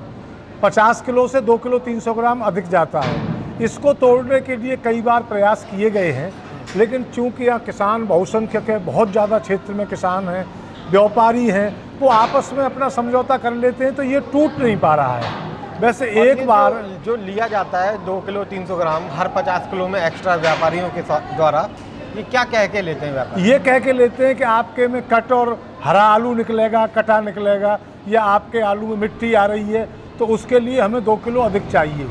50 किलो से 2 किलो 300 ग्राम अधिक जाता है। इसको तोड़ने के लिए कई बार प्रयास किए गए हैं, लेकिन चूंकि यहाँ किसान बहुसंख्यक है, बहुत ज़्यादा क्षेत्र में किसान हैं, व्यापारी हैं, वो आपस में अपना समझौता कर लेते हैं, तो ये टूट नहीं पा रहा है। वैसे एक बार जो लिया जाता है 2 किलो 300 ग्राम हर 50 किलो में एक्स्ट्रा व्यापारियों के द्वारा, ये क्या कह के लेते हैं व्यापारी? ये कह के लेते हैं कि आपके में कट और हरा आलू निकलेगा, कटा निकलेगा, या आपके आलू में मिट्टी आ रही है तो उसके लिए हमें 2 किलो अधिक चाहिए।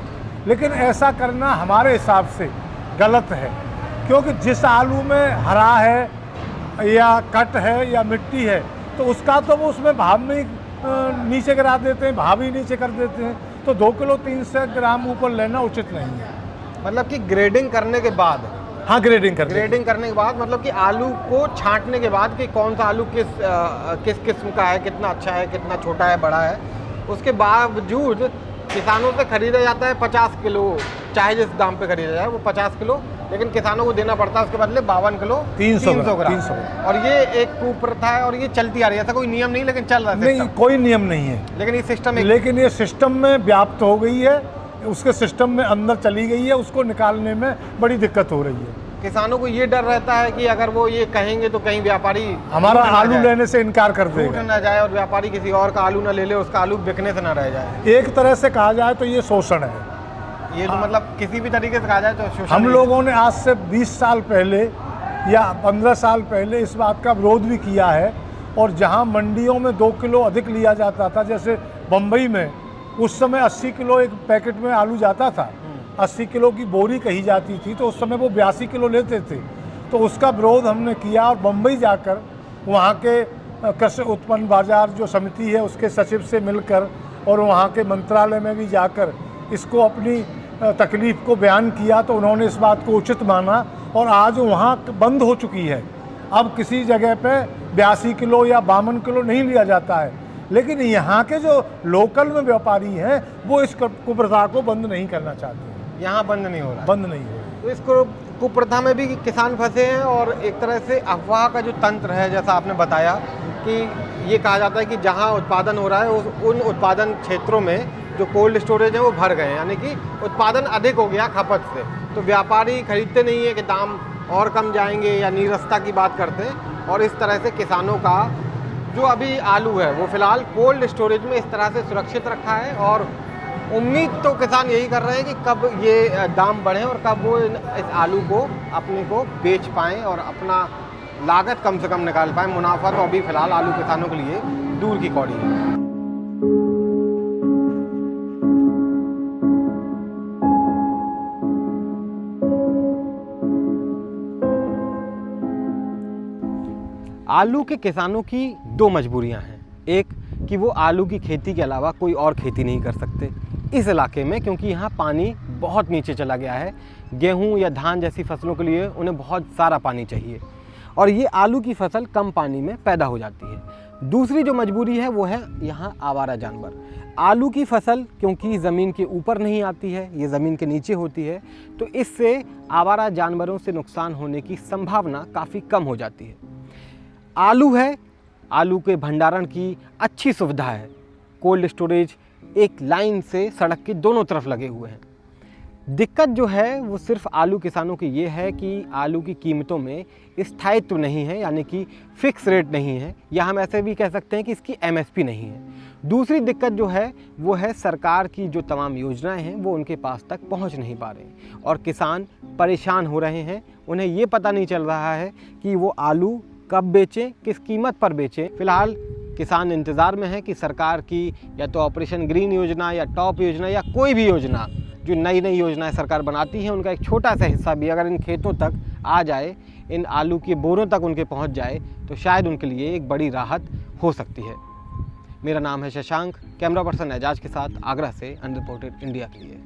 लेकिन ऐसा करना हमारे हिसाब से गलत है, क्योंकि जिस आलू में हरा है या कट है या मिट्टी है तो उसका तो वो उसमें भाव में नीचे गिरा देते हैं, भाव ही नीचे कर देते हैं। तो 2 किलो 300 ग्राम ऊपर लेना उचित नहीं है। मतलब कि ग्रेडिंग करने के बाद? हाँ, ग्रेडिंग करने के बाद, मतलब कि आलू को छांटने के बाद कि कौन सा आलू किस किस्म का है, कितना अच्छा है, कितना छोटा है, बड़ा है, उसके बावजूद किसानों से खरीदा जाता है 50 किलो, चाहे जिस दाम पे खरीदा जाए वो 50 किलो, लेकिन किसानों को देना पड़ता है उसके बदले 52 किलो 300 ग्राम। और ये एक कुप्रथा है और ये चलती आ रही है, ऐसा कोई नियम नहीं लेकिन चल रहा है। नहीं, कोई नियम नहीं है, लेकिन ये सिस्टम में व्याप्त हो गई है, उसके सिस्टम में अंदर चली गई है, उसको निकालने में बड़ी दिक्कत हो रही है। किसानों को ये डर रहता है कि अगर वो ये कहेंगे तो कहीं व्यापारी हमारा आलू लेने से इनकार कर देगा, ना जाए और व्यापारी किसी और का आलू ना ले ले, उसका आलू बिकने से ना रह जाए। एक तरह से कहा जाए तो ये शोषण है। ये तो मतलब किसी भी तरीके से कहा जाए तो शोषण। हम लोगों ने आज से 20 साल पहले या 15 साल पहले इस बात का विरोध भी किया है, और जहां मंडियों में 2 किलो अधिक लिया जाता था, जैसे बम्बई में उस समय 80 किलो एक पैकेट में आलू जाता था, 80 किलो की बोरी कही जाती थी, तो उस समय वो 82 किलो लेते थे। तो उसका विरोध हमने किया और बम्बई जाकर वहाँ के कृषि उत्पन्न बाजार जो समिति है उसके सचिव से मिलकर और वहाँ के मंत्रालय में भी जाकर इसको अपनी तकलीफ़ को बयान किया, तो उन्होंने इस बात को उचित माना और आज वहाँ बंद हो चुकी है। अब किसी जगह पे 82 किलो या 52 किलो नहीं लिया जाता है, लेकिन यहाँ के जो लोकल में व्यापारी हैं वो इस कुप्रथा को बंद नहीं करना चाहते हैं। यहाँ बंद नहीं हो रहा, बंद नहीं हो रहा। तो इसको कुप्रथा में भी किसान फंसे हैं और एक तरह से अफवाह का जो तंत्र है, जैसा आपने बताया कि ये कहा जाता है कि जहाँ उत्पादन हो रहा है उन उत्पादन क्षेत्रों में जो कोल्ड स्टोरेज है वो भर गए, यानी कि उत्पादन अधिक हो गया खपत से, तो व्यापारी खरीदते नहीं है कि दाम और कम जाएंगे या नीरसता की बात करते हैं। और इस तरह से किसानों का जो अभी आलू है वो फ़िलहाल कोल्ड स्टोरेज में इस तरह से सुरक्षित रखा है और उम्मीद तो किसान यही कर रहे हैं कि कब ये दाम बढ़े और कब वो इस आलू को अपने को बेच पाएँ और अपना लागत कम से कम निकाल पाएँ। मुनाफा तो अभी फ़िलहाल आलू किसानों के लिए दूर की कौड़ी है। आलू के किसानों की दो मजबूरियां हैं। एक कि वो आलू की खेती के अलावा कोई और खेती नहीं कर सकते इस इलाके में, क्योंकि यहाँ पानी बहुत नीचे चला गया है। गेहूँ या धान जैसी फसलों के लिए उन्हें बहुत सारा पानी चाहिए और ये आलू की फसल कम पानी में पैदा हो जाती है। दूसरी जो मजबूरी है वो है यहाँ आवारा जानवर। आलू की फसल क्योंकि ज़मीन के ऊपर नहीं आती है, ये ज़मीन के नीचे होती है, तो इससे आवारा जानवरों से नुकसान होने की संभावना काफ़ी कम हो जाती है। आलू है, आलू के भंडारण की अच्छी सुविधा है। कोल्ड स्टोरेज एक लाइन से सड़क के दोनों तरफ लगे हुए हैं। दिक्कत जो है वो सिर्फ आलू किसानों की ये है कि आलू की कीमतों में स्थायित्व नहीं है, यानी कि फ़िक्स रेट नहीं है, या हम ऐसे भी कह सकते हैं कि इसकी MSP नहीं है। दूसरी दिक्कत जो है वो है सरकार की जो तमाम योजनाएं हैं वो उनके पास तक पहुंच नहीं पा रही और किसान परेशान हो रहे हैं। उन्हें ये पता नहीं चल रहा है कि वो आलू कब बेचें, किस कीमत पर बेचें। फ़िलहाल किसान इंतज़ार में है कि सरकार की या तो ऑपरेशन ग्रीन योजना या टॉप योजना या कोई भी योजना, जो नई नई योजनाएं सरकार बनाती है, उनका एक छोटा सा हिस्सा भी अगर इन खेतों तक आ जाए, इन आलू के बोरों तक उनके पहुंच जाए, तो शायद उनके लिए एक बड़ी राहत हो सकती है। मेरा नाम है शशांक, कैमरा पर्सन एजाज के साथ आगरा से अनरिपोर्टेड इंडिया के लिए।